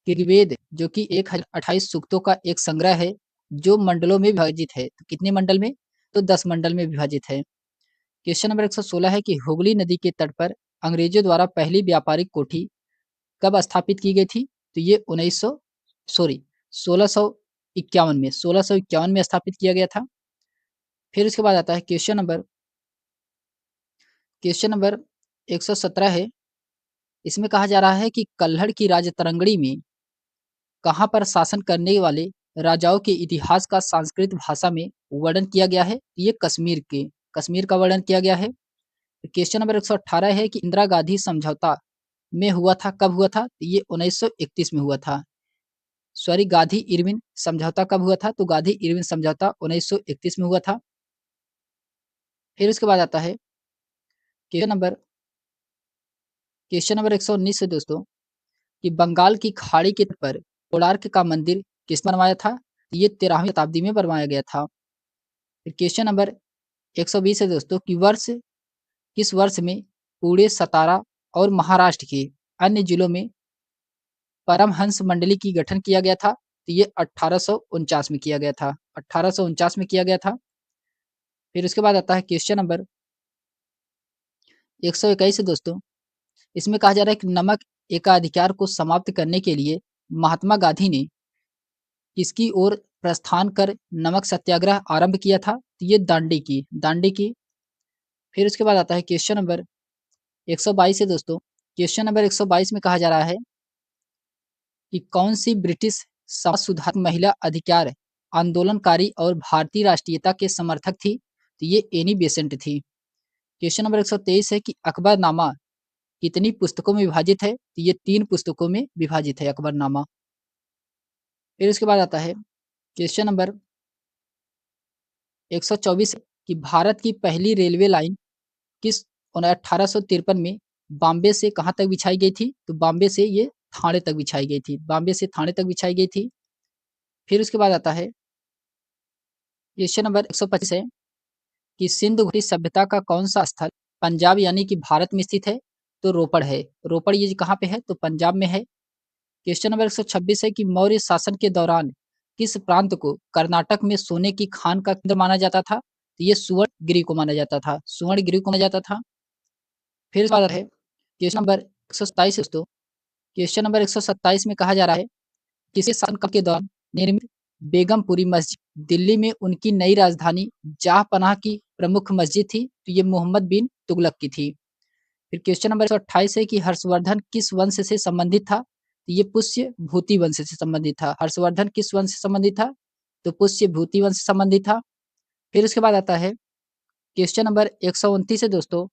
कि ऋग्वेद जो कि 1028 सूक्तों का एक संग्रह है जो मंडलों में विभाजित है। तो कितने मंडल में? तो 10 मंडल में विभाजित है। क्वेश्चन नंबर 116 है कि हुगली नदी के तट पर अंग्रेजों द्वारा पहली व्यापारिक कोठी कब स्थापित की गई थी? तो ये 1651 में स्थापित किया गया था। फिर उसके बाद आता है क्वेश्चन नंबर 117 है। इसमें कहा जा रहा है कि कल्हड़ की राजतरंगड़ी में कहाँ पर शासन करने वाले राजाओं के इतिहास का संस्कृत भाषा में वर्णन किया गया है? ये कश्मीर का वर्णन किया गया है। क्वेश्चन नंबर 118 है कि इंदिरा गांधी समझौता में हुआ था, कब हुआ था? ये 1931 में हुआ था। सॉरी, गांधी इरविन समझौता कब हुआ था? तो गांधी इरविन समझौता 1931 में हुआ था। फिर उसके बाद आता है क्वेश्चन नंबर 119 से दोस्तों कि बंगाल की खाड़ी के तट पर कोणार्क का मंदिर किसने बनवाया था? ये 13वीं शताब्दी में बनवाया गया था। फिर क्वेश्चन नंबर 120 है दोस्तों कि किस वर्ष में पुणे, सतारा और महाराष्ट्र के अन्य जिलों में परमहंस मंडली की गठन किया गया था? तो ये 1849 में किया गया था। 1849 में किया गया था। फिर उसके बाद आता है क्वेश्चन नंबर 121 है दोस्तों। इसमें कहा जा रहा है कि नमक एकाधिकार को समाप्त करने के लिए महात्मा गांधी ने किसकी ओर प्रस्थान कर नमक सत्याग्रह आरंभ किया था? तो ये दांडी की। फिर उसके बाद आता है क्वेश्चन नंबर 122 है दोस्तों। क्वेश्चन नंबर 122 में कहा जा रहा है कि कौन सी ब्रिटिश समाज सुधारक महिला अधिकार आंदोलनकारी और भारतीय राष्ट्रीयता के समर्थक थी? तो ये एनी बेसेंट थी। क्वेश्चन नंबर 123 है कि अकबरनामा कितनी पुस्तकों में विभाजित है? तो ये 3 पुस्तकों में विभाजित है अकबरनामा। फिर उसके बाद आता है क्वेश्चन नंबर 124 कि भारत की पहली रेलवे लाइन किस 1853 में बॉम्बे से कहाँ तक बिछाई गई थी? तो बॉम्बे से ये थाने तक बिछाई गई थी। बॉम्बे से थाने तक बिछाई गई थी। फिर उसके बाद आता है क्वेश्चन नंबर 125 है कि सिंधु घाटी सभ्यता का कौन सा स्थल पंजाब यानी कि भारत में स्थित है? तो रोपड़ है। रोपड़ ये कहाँ पे है? तो पंजाब में है। क्वेश्चन नंबर 126 है कि मौर्य शासन के दौरान किस प्रांत को कर्नाटक में सोने की खान का केंद्र माना जाता था? तो ये सुवर्णगिरी को माना जाता था। सुवर्णगिरी को माना जाता था। फिर उसके बाद है क्वेश्चन नंबर 127 दोस्तों। क्वेश्चन नंबर 127 में कहा जा रहा है किसके शासनकाल के दौरान निर्मित बेगमपुरी मस्जिद दिल्ली में उनकी नई राजधानी जहांपनाह की प्रमुख मस्जिद थी, तो ये मोहम्मद बिन तुगलक की थी। फिर क्वेश्चन नंबर 128 है कि हर्षवर्धन किस वंश से संबंधित था? तो ये पुष्य भूति वंश से संबंधित था। हर्षवर्धन किस वंश से संबंधित था? तो पुष्य भूति वंश से संबंधित था। फिर उसके बाद आता है क्वेश्चन नंबर 129 है दोस्तों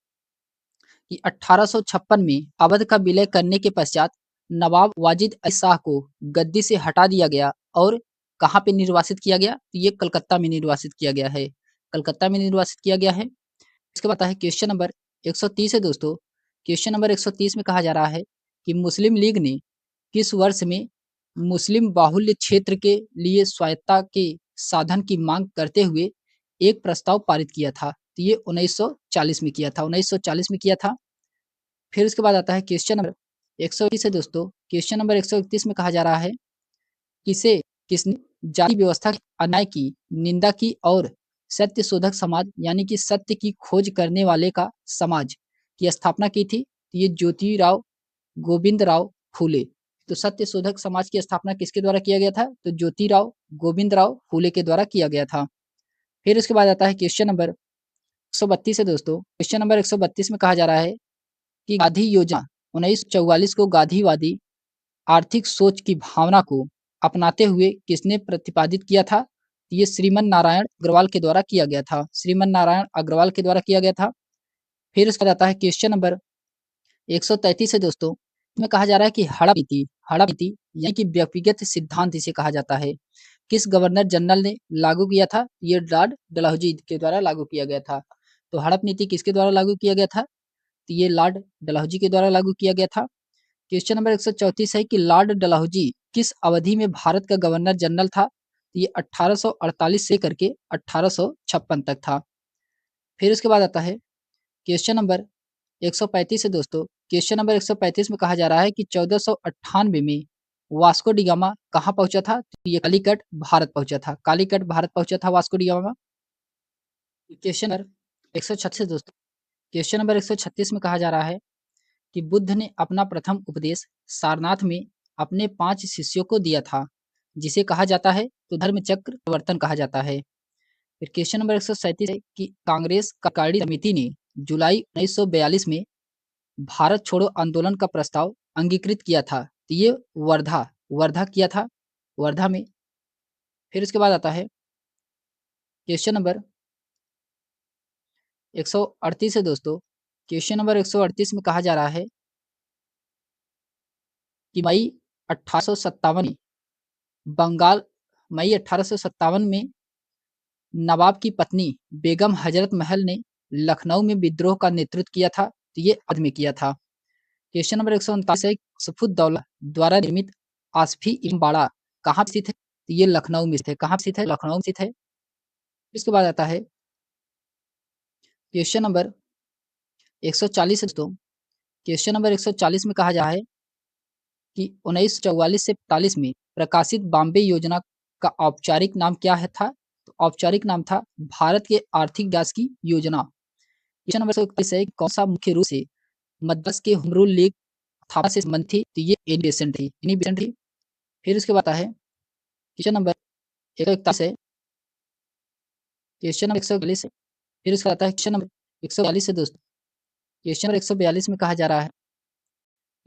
कि 1856 में अवध का विलय करने के पश्चात नवाब वाजिद अली शाह को गद्दी से हटा दिया गया और कहाँ पे निर्वासित किया गया? तो ये कलकत्ता में निर्वासित किया गया है। कलकत्ता में निर्वासित किया गया है। इसके बाद है क्वेश्चन नंबर 130 है दोस्तों। क्वेश्चन नंबर 130 में कहा जा रहा है कि मुस्लिम लीग ने किस वर्ष में मुस्लिम बाहुल्य क्षेत्र के लिए स्वायत्तता के साधन की मांग करते हुए एक प्रस्ताव पारित किया था? तो ये 1940 में किया था। 1940 में किया था। फिर उसके बाद आता है क्वेश्चन नंबर 131 है दोस्तों। क्वेश्चन नंबर 131 में कहा जा रहा है किसे किसने जाति व्यवस्था के अन्याय की निंदा की और सत्य शोधक समाज यानी कि सत्य की खोज करने वाले का समाज की स्थापना की थी? ये ज्योतिराव गोविंद राव फूले। तो सत्य शोधक समाज की स्थापना किसके द्वारा किया गया था? तो ज्योतिराव गोविंद राव फूले के द्वारा किया गया था। फिर उसके बाद आता है क्वेश्चन नंबर 132 है दोस्तों। क्वेश्चन नंबर 132 में कहा जा रहा है कि गांधी योजना 1944 को गांधीवादी आर्थिक सोच की भावना को अपनाते हुए किसने प्रतिपादित किया था? ये श्रीमन नारायण अग्रवाल के द्वारा किया गया था। श्रीमन नारायण अग्रवाल के द्वारा किया गया था। फिर उसका जाता है क्वेश्चन नंबर 133 है दोस्तों। इसमें कहा जा रहा है कि हड़ा नीति यानी कि व्यक्तिगत सिद्धांत इसे कहा जाता है, किस गवर्नर जनरल ने लागू किया था? ये लॉर्ड डलहौजी के द्वारा लागू किया गया था। तो हड़प नीति किसके द्वारा लागू किया गया था? तो ये लॉर्ड डलहौजी के द्वारा लागू किया गया था। क्वेश्चन नंबर 134 है कि लॉर्ड डलहौजी किस अवधि में भारत का गवर्नर जनरल था? तो ये 1848 से करके 1856 तक था। फिर उसके बाद आता है क्वेश्चन नंबर 135 है दोस्तों। क्वेश्चन नंबर 135 में कहा जा रहा है कि 1498 में वास्को डी गामा कहाँ पहुंचा था? तो ये कालीकट भारत पहुंचा था। कालीकट भारत पहुंचा था Vasco D gamma. Question number 136 दोस्तों। क्वेश्चन नंबर 136 में कहा जा रहा है कि बुद्ध ने अपना प्रथम उपदेश सारनाथ में अपने 5 शिष्यों को दिया था, जिसे कहा जाता है तो धर्म चक्र प्रवर्तन कहा जाता है। फिर क्वेश्चन नंबर 137 है कि कांग्रेस कार्यकारिणी समिति ने जुलाई 1942 में भारत छोड़ो आंदोलन का प्रस्ताव अंगीकृत किया था, तो ये वर्धा वर्धा किया था, वर्धा में। फिर उसके बाद आता है क्वेश्चन नंबर 138 है दोस्तों। क्वेश्चन नंबर 138 में कहा जा रहा है कि मई 1857 में बंगाल मई 1857 में नवाब की पत्नी बेगम हजरत महल ने लखनऊ में विद्रोह का नेतृत्व किया था, तो ये अवध में किया था। क्वेश्चन नंबर 139 है सफुद्दौला द्वारा निर्मित आसफी इमामबाड़ा कहाँ स्थित है? तो ये लखनऊ में स्थित है। कहाँ स्थित है? लखनऊ में स्थित है। इसके बाद आता है क्वेश्चन नंबर 140 है दोस्तों। क्वेश्चन नंबर 140 में कहा जा रहा है कि 1944 से 45 में प्रकाशित बॉम्बे योजना का औपचारिक नाम क्या है था? तो औपचारिक नाम था भारत के आर्थिक विकास की योजना। क्वेश्चन नंबर 141 है कौन सा मुख्य रूप से मद्रास के होम रूल लीग स्थापना से संबंधित थी? तो ये एनी बेसेंट थी। फिर उसके बाद आता है क्वेश्चन नंबर 141 है। क्वेश्चन नंबर 142 है। फिर उसका आता है क्वेश्चन नंबर 142 है दोस्तों। क्वेश्चन नंबर 142 में कहा जा रहा है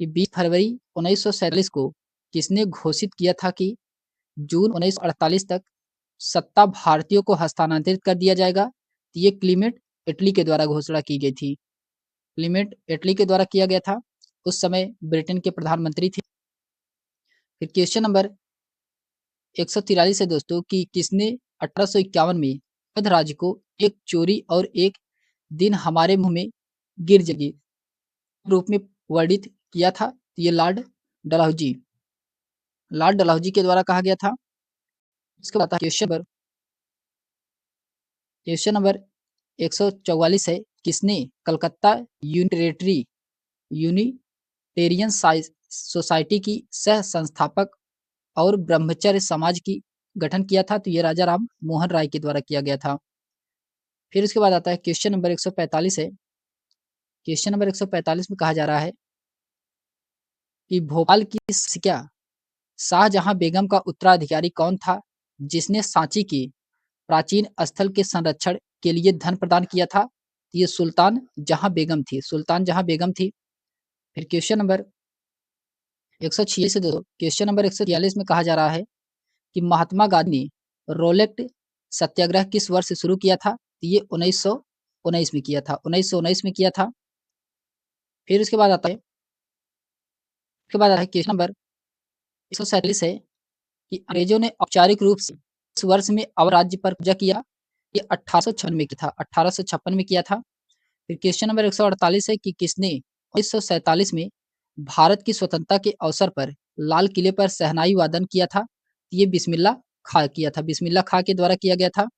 कि 20 फरवरी 1947 को किसने घोषित किया था कि जून 1948 तक सत्ता भारतीयों को हस्तांतरित कर दिया जाएगा? तो ये क्लीमेंट इटली के द्वारा घोषणा की गई थी। क्लीमेंट इटली के द्वारा किया गया था। उस समय ब्रिटेन के प्रधानमंत्री थे। फिर क्वेश्चन नंबर 143 है दोस्तों कि किसने 1851 में अवध राज्य को एक चोरी और एक दिन हमारे मुंह में गिर जाएगी रूप में वर्णित किया था? तो ये लॉर्ड डलहौजी के द्वारा कहा गया था। इसके बाद क्वेश्चन नंबर 144 है किसने कलकत्ता यूनिटेरियन सोसाइटी की सह संस्थापक और ब्रह्मचर्य समाज की गठन किया था? तो ये राजा राम मोहन राय के द्वारा किया गया था। फिर उसके बाद आता है क्वेश्चन नंबर 145 है। क्वेश्चन नंबर 145 में कहा जा रहा है कि भोपाल की क्या शाहजहां बेगम का उत्तराधिकारी कौन था? जिसने सांची के प्राचीन स्थल के संरक्षण के लिए धन प्रदान किया था? ये सुल्तान जहां बेगम थी, सुल्तान जहां बेगम थी। फिर क्वेश्चन नंबर 146 से 200, क्वेश्चन नंबर 146 में कहा जा रहा है कि महात्मा गांधी ने रोलेट सत्याग्रह किस वर्ष शुरू किया था? ये 1919 में किया था, 1919 में किया था। फिर उसके बाद आता है, क्वेश्चन नंबर 147 है कि अंग्रेजों ने औपचारिक रूप से इस वर्ष में अवध राज्य पर कब्जा किया? ये 1856 में किया था, 1856 में किया था। फिर क्वेश्चन नंबर 148 है कि किसने 1947 में भारत की स्वतंत्रता के अवसर पर लाल किले पर शहनाई वादन किया था? ये बिस्मिल्लाह खां किया था, बिस्मिल्लाह खां के द्वारा किया गया था।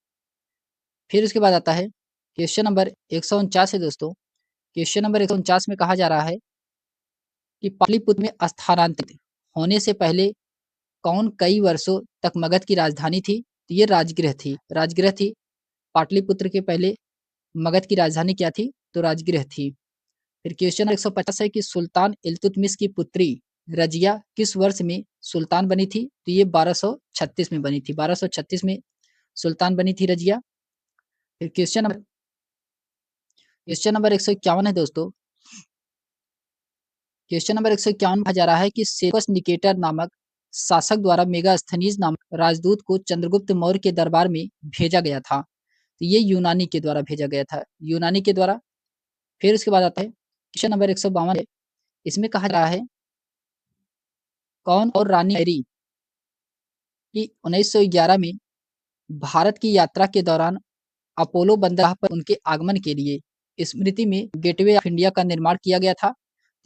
फिर उसके बाद आता है क्वेश्चन नंबर 149 है दोस्तों। क्वेश्चन नंबर 149 में कहा जा रहा है कि पाटलिपुत्र में स्थानांतरित होने से पहले कौन कई वर्षों तक मगध की राजधानी थी? तो ये राजगृह थी, राजगृह थी। पाटलिपुत्र के पहले मगध की राजधानी क्या थी? तो राजगृह थी। फिर क्वेश्चन नंबर 150 है कि सुल्तान इल्तुतमिश की पुत्री रजिया किस वर्ष में सुल्तान बनी थी? तो ये 1236 में बनी थी, 1236 में सुल्तान बनी थी रजिया। फिर क्वेश्चन नंबर 151 है दोस्तों। क्वेश्चन नंबर 151 कहा जा रहा है कि सेल्यूकस निकेटर नामक शासक द्वारा मेगास्थनीज नामक राजदूत को चंद्रगुप्त मौर्य के दरबार में भेजा गया था? तो ये यूनानी के द्वारा भेजा गया था, यूनानी के द्वारा। फिर उसके बाद आता है क्वेश्चन नंबर 152 है। इसमें कहा जा रहा है कौन और रानी मैरी की 1911 में भारत की यात्रा के दौरान अपोलो बंदरगाह पर उनके आगमन के लिए स्मृति में गेटवे ऑफ इंडिया का निर्माण किया गया था?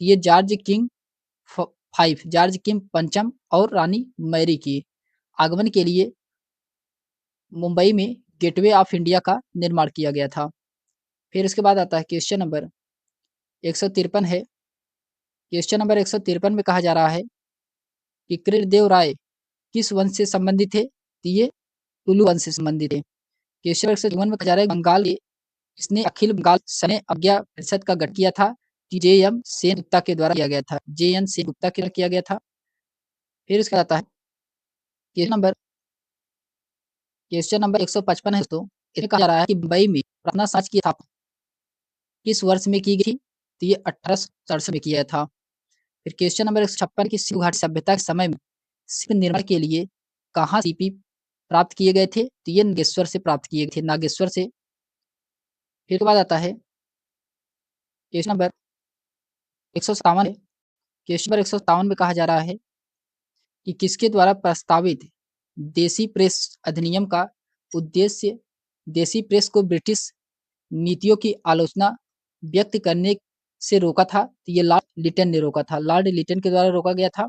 ये जॉर्ज किंग 5, जॉर्ज किंग पंचम और रानी मैरी की आगमन के लिए मुंबई में गेटवे ऑफ इंडिया का निर्माण किया गया था। फिर उसके बाद आता है क्वेश्चन नंबर 153 है। क्वेश्चन नंबर 153 में कहा जा रहा है कि कृष्णदेव राय किस वंश से संबंधित थे? तो ये टुलु वंश से संबंधित है। क्वेश्चन नंबर 154 में कहा जा रहा है बंगाल के इसने अखिल बंगाल सैन्य अज्ञा परिषद का गठन किया था? जे एम सेन गुप्ता के द्वारा किया गया था, जे एन सेन गुप्ता के द्वारा किया गया था। फिर उसके बाद आता है क्वेश्चन नंबर 155 है दोस्तों। इसमें कहा जा रहा है कि मुंबई में प्रार्थना समाज की स्थापना किस वर्ष में की गई थी? तो ये 1867 में किया था। फिर क्वेश्चन नंबर 156 की सिंधु घाटी सभ्यता के समय में शिल्प निर्माण के लिए कहाँ सीपी प्राप्त किए गए थे? तो ये नागेश्वर से प्राप्त किए गए थे, नागेश्वर से। फिर उसके बाद आता है क्वेश्चन नंबर 157 है। क्वेश्चन नंबर 157 में कहा जा रहा है कि किसके द्वारा प्रस्तावित देसी प्रेस अधिनियम का उद्देश्य देसी प्रेस को ब्रिटिश नीतियों की आलोचना व्यक्त करने से रोका था? तो ये लॉर्ड लिटन ने रोका था, लॉर्ड लिटन के द्वारा रोका गया था।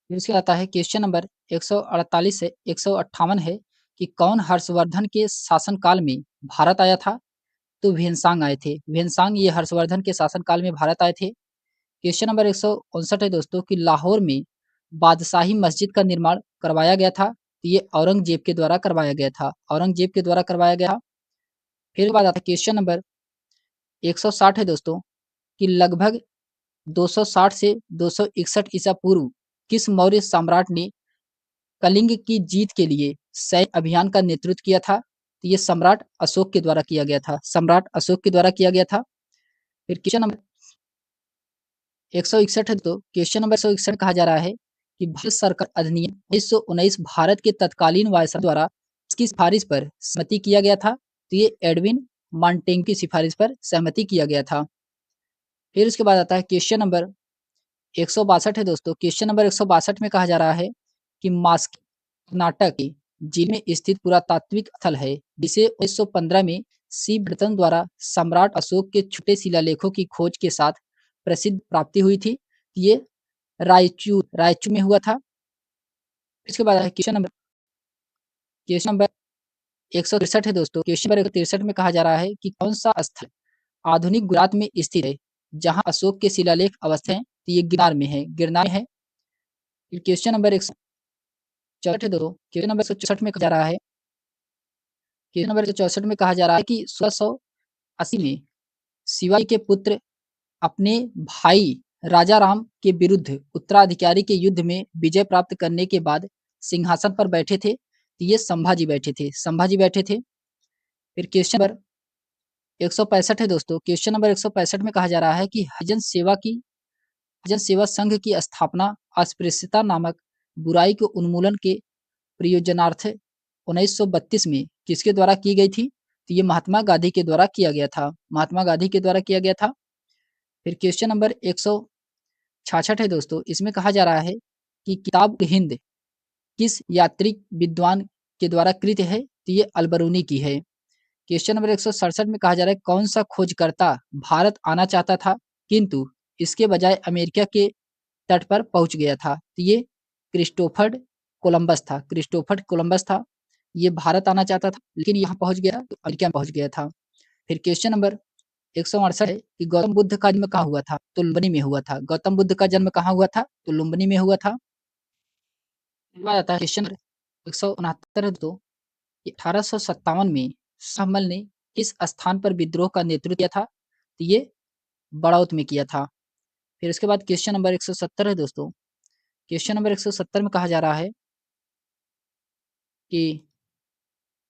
फिर उसके आता है क्वेश्चन नंबर 148 से 158 है कि कौन हर्षवर्धन के शासनकाल में भारत आया था? तो भेनसांग आए थे, भेनसांग ये हर्षवर्धन के शासनकाल में भारत आए थे। क्वेश्चन नंबर 159 है दोस्तों कि लाहौर में बादशाही मस्जिद का निर्माण करवाया गया था? तो ये औरंगजेब के द्वारा करवाया गया था, औरंगजेब के द्वारा करवाया गया। फिर बाद आता है क्वेश्चन नंबर 160 है दोस्तों कि लगभग 260 से 261 ईसा पूर्व किस मौर्य सम्राट ने कलिंग की जीत के लिए सैन्य अभियान का नेतृत्व किया था? तो ये सम्राट अशोक के द्वारा किया गया था, सम्राट अशोक के द्वारा किया गया था। फिर क्वेश्चन नंबर 161 है तो क्वेश्चन नंबर 161 कहा जा रहा है कि भारत सरकार अधिनियम 1919 भारत के तत्कालीन वायसराय द्वारा इसकी सिफारिश पर सहमति किया गया था? तो ये एडविन मॉन्टेग की सिफारिश पर सहमति किया गया था। फिर उसके बाद आता है क्वेश्चन नंबर 162 है दोस्तों। क्वेश्चन नंबर 162 में कहा जा रहा है कि मास्की कर्नाटक के जिले में स्थित पुरातात्विक स्थल है जिसे 1915 में सी बर्टन द्वारा सम्राट अशोक के छोटे शिलालेखों की खोज के साथ प्रसिद्ध प्राप्ति हुई थी? ये रायचूर रायचूर में हुआ था। इसके बाद क्वेश्चन नंबर 163 है दोस्तों। क्वेश्चन नंबर 163 में कहा जा रहा है कि कौन सा स्थल आधुनिक गुजरात में स्थित है जहां अशोक के शिलालेख अवस्थित हैं? तो ये गिरनार में है, गिरनार है। क्वेश्चन नंबर 164 है दोस्तों। क्वेश्चन नंबर 164 में कहा जा रहा है क्वेश्चन नंबर 164 में कहा जा रहा है कि 1680 में शिवाजी के पुत्र अपने भाई राजा राम के विरुद्ध उत्तराधिकारी के युद्ध में विजय प्राप्त करने के बाद सिंहासन पर बैठे थे? तो ये संभाजी बैठे थे, संभाजी बैठे थे। फिर क्वेश्चन नंबर 165 है दोस्तों। क्वेश्चन नंबर 165 में कहा जा रहा है कि हरिजन सेवा संघ की स्थापना अस्पृश्यता नामक बुराई के उन्मूलन के प्रयोजनार्थ 1932 में किसके द्वारा की गई थी? तो ये महात्मा गांधी के द्वारा किया गया था, महात्मा गांधी के द्वारा किया गया था। फिर क्वेश्चन नंबर 166 है दोस्तों। इसमें कहा जा रहा है कि किताब हिंद किस यात्रिक विद्वान के द्वारा कृत है? तो ये अलबरूनी की है। क्वेश्चन नंबर 167 में कहा जा रहा है कौन सा खोजकर्ता भारत आना चाहता था किंतु इसके बजाय अमेरिका के तट पर पहुंच गया था? तो ये क्रिस्टोफर कोलंबस था, क्रिस्टोफर कोलंबस था। ये भारत आना चाहता था लेकिन यहाँ पहुंच गया तो अमेरिका में पहुंच गया था। फिर क्वेश्चन नंबर 168 है कि गौतम बुद्ध का जन्म कहाँ हुआ था? तो लुम्बिनी में हुआ था। गौतम बुद्ध का जन्म कहाँ हुआ था? तो लुम्बिनी में हुआ था। आता है क्वेश्चन 169 है तो 1857 में शाहमल ने किस स्थान पर विद्रोह का नेतृत्व किया था? तो ये बड़ौत में किया था। फिर उसके बाद क्वेश्चन नंबर 170 है दोस्तों। क्वेश्चन नंबर 170 में कहा जा रहा है कि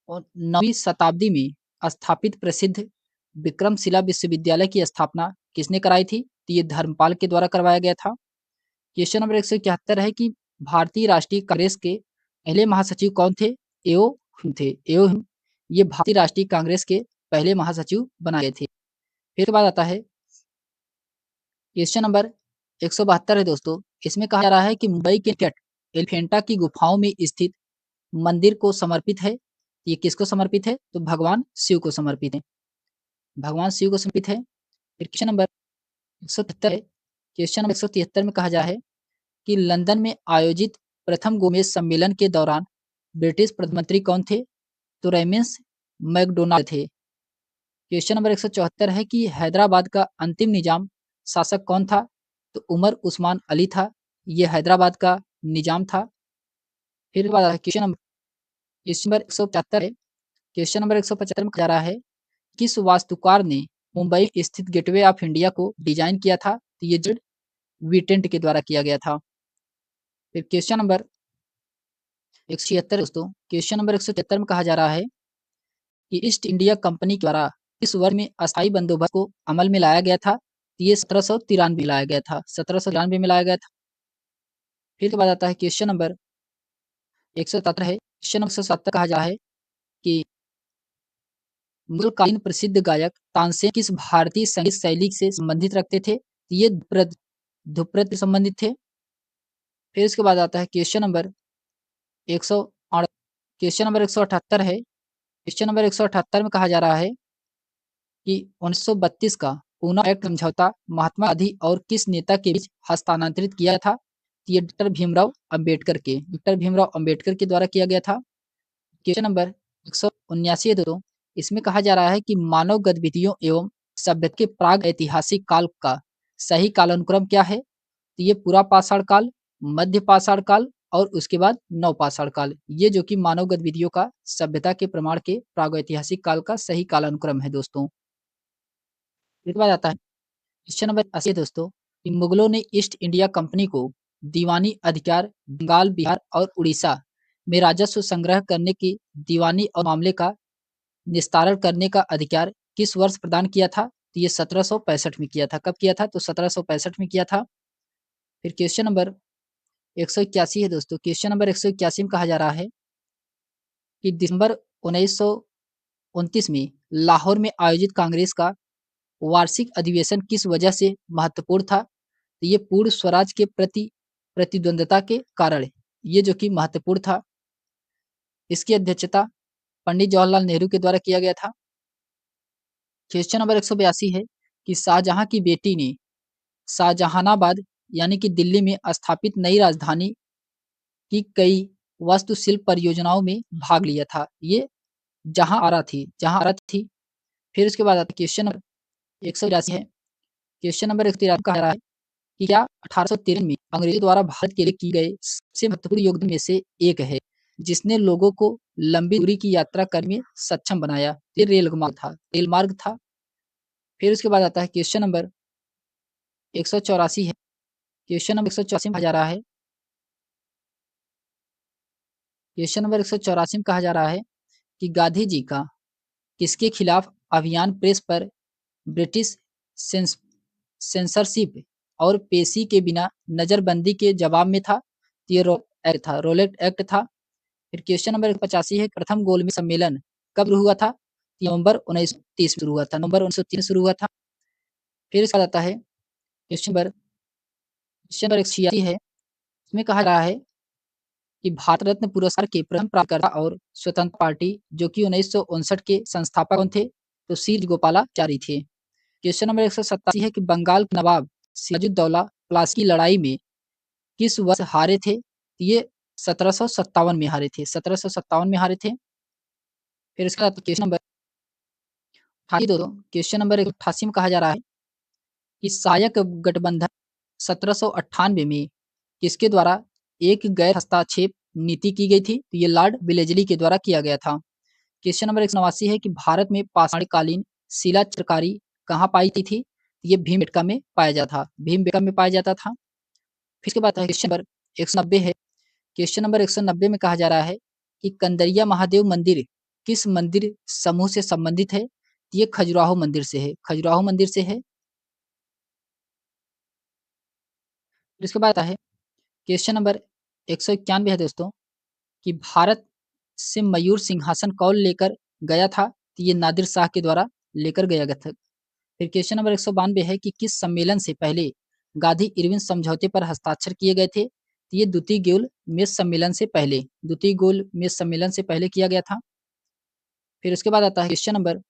9वीं शताब्दी में स्थापित प्रसिद्ध विक्रमशिला विश्वविद्यालय की स्थापना किसने कराई थी? तो ये धर्मपाल के द्वारा करवाया गया था। क्वेश्चन नंबर 171 है कि भारतीय राष्ट्रीय कांग्रेस के पहले महासचिव कौन थे? एओ हिम थे, एओ हिम। ये भारतीय राष्ट्रीय कांग्रेस के पहले महासचिव बनाए गए थे। फिर बाद आता है क्वेश्चन नंबर 172 है दोस्तों। इसमें कहा जा रहा है कि मुंबई के निकट एलिफेंटा की गुफाओं में स्थित मंदिर को समर्पित है। ये किसको समर्पित है? तो भगवान शिव को समर्पित है, भगवान शिव को समर्पित है। फिर क्वेश्चन नंबर 173 है। क्वेश्चन नंबर 173 में कहा जा है कि लंदन में आयोजित प्रथम गोमेज सम्मेलन के दौरान ब्रिटिश प्रधानमंत्री कौन थे? तो रेमिस मैकडोनाल्ड थे। क्वेश्चन नंबर 174 है कि हैदराबाद का अंतिम निजाम शासक कौन था? तो उमर उस्मान अली था। ये हैदराबाद का निजाम था। फिर क्वेश्चन नंबर 175 है। क्वेश्चन नंबर 175 में कहा जा रहा है किस वास्तुकार ने मुंबई स्थित गेटवे ऑफ इंडिया को डिजाइन किया था? तो ये जेड वीटेंट के द्वारा किया गया था। फिर क्वेश्चन नंबर 176 दोस्तों। क्वेश्चन नंबर 176 में कहा जा रहा है कि ईस्ट इंडिया कंपनी द्वारा इस वर्ष में अस्थायी बंदोबस्त को अमल में लाया गया था? तो ये 1793 लाया गया था, 1793 में लाया गया था। फिर के बाद आता है क्वेश्चन नंबर 177 है। क्वेश्चन नंबर 177 कहा जा रहा है कि मुगलकालीन प्रसिद्ध गायक तानसेन किस भारतीय संगीत शैली से संबंधित रखते थे? तो ये ध्रुपद से संबंधित थे। फिर इसके बाद आता है क्वेश्चन नंबर 178 है। क्वेश्चन नंबर 178 में कहा जा रहा है कि 1932 का पूना एक्ट समझौता महात्मा गांधी और किस नेता के बीच हस्तांतरित किया था? तो ये डॉक्टर भीमराव अंबेडकर के द्वारा किया गया था। क्वेश्चन नंबर 179 है दोस्तों। इसमें कहा जा रहा है कि मानव गतिविधियों एवं सभ्यता के प्राग ऐतिहासिक काल का सही कालानुक्रम क्या है? तो ये पूरा पाषाण काल, मध्य पाषाण काल और उसके बाद नव पाषाण काल। ये जो कि मानव गतिविधियों का सभ्यता के प्रमाण के प्रागैतिहासिक काल का सही कालानुक्रम है दोस्तों। इसके बाद आता है क्वेश्चन नंबर 80 है दोस्तों कि मुगलों ने ईस्ट इंडिया कंपनी को दीवानी अधिकार बंगाल, बिहार और उड़ीसा में राजस्व संग्रह करने की दीवानी और मामले का निस्तारण करने का अधिकार किस वर्ष प्रदान किया था? तो ये 1765 में किया था। कब किया था? तो 1765 में किया था। फिर क्वेश्चन नंबर 181 है दोस्तों। क्वेश्चन नंबर 181 में कहा जा रहा है कि दिसंबर 1929 में लाहौर में आयोजित कांग्रेस का वार्षिक अधिवेशन किस वजह से महत्वपूर्ण था? तो ये पूर्ण स्वराज के प्रति प्रतिद्वंदता के कारण ये जो कि महत्वपूर्ण था। इसकी अध्यक्षता पंडित जवाहरलाल नेहरू के द्वारा किया गया था। क्वेश्चन नंबर 182 है कि शाहजहां की बेटी ने शाहजहानाबाद यानी कि दिल्ली में स्थापित नई राजधानी की कई वास्तुशिल्प परियोजनाओं में भाग लिया था। ये जहां आरा थी। फिर उसके बाद आता है क्वेश्चन नंबर 183 है। क्वेश्चन नंबर 183 कहा रहा है कि क्या 1813 में अंग्रेजों द्वारा भारत के लिए किए गए सबसे महत्वपूर्ण योगदान में से एक है जिसने लोगों को लंबी दूरी की यात्रा करने में सक्षम बनाया? ये रेल मार्ग था। फिर उसके बाद आता है क्वेश्चन नंबर 184 है। क्वेश्चन नंबर 184 में कहा जा रहा है क्वेश्चन नंबर 184 में कहा जा रहा है कि गांधी जी का किसके खिलाफ अभियान प्रेस पर ब्रिटिश सेंसरशिप और पेशी के बिना नजरबंदी के जवाब में था? तो ये रोलेट एक्ट था। फिर क्वेश्चन नंबर 85 है, प्रथम गोलमेज सम्मेलन कब शुरू हुआ था? नवंबर 1930 में शुरू हुआ था, नवंबर 1930 शुरू हुआ था। फिर इसका आता है क्वेश्चन नंबर 186 है, इसमें कहा रहा है कि भारत रत्न पुरस्कार के प्रथम प्राप्तकर्ता और स्वतंत्र पार्टी जो कि 1959 के संस्थापक कौन थे? तो सी गोपालाचारी थे। क्वेश्चन नंबर 187 है कि बंगाल के नवाब सिराजुद्दौला प्लासी की लड़ाई में किस वर्ष हारे थे? ये 1757 में हारे थे, 1757 में हारे थे। फिर इसका क्वेश्चन नंबर 188 में कहा जा रहा है कि सहायक गठबंधन 1798 में किसके द्वारा एक गैर हस्तक्षेप नीति की गई थी? तो ये लॉर्ड विलेजली के द्वारा किया गया था। क्वेश्चन नंबर 189 है कि भारत में पाषाणकालीन शिला चित्रकारी कहाँ पाई थी? ये भीमबेटका में पाया जाता था, भीमबेटका में पाया जाता था। फिर इसके बाद क्वेश्चन नंबर 190 है, क्वेश्चन नंबर 190 में कहा जा रहा है कि कंदरिया महादेव मंदिर किस मंदिर समूह से संबंधित है? ये खजुराहो मंदिर से है, खजुराहो मंदिर से है। इसके बाद आता है क्वेश्चन नंबर 191 है दोस्तों कि भारत से मयूर सिंहासन कौन लेकर गया था? तो ये नादिर शाह के द्वारा लेकर गया गया था। फिर क्वेश्चन नंबर 192 है कि किस सम्मेलन से पहले गांधी इरविन समझौते पर हस्ताक्षर किए गए थे? तो ये द्वितीय गोल मेज सम्मेलन से पहले, द्वितीय गोल मेज सम्मेलन से पहले किया गया था। फिर उसके बाद आता है क्वेश्चन नंबर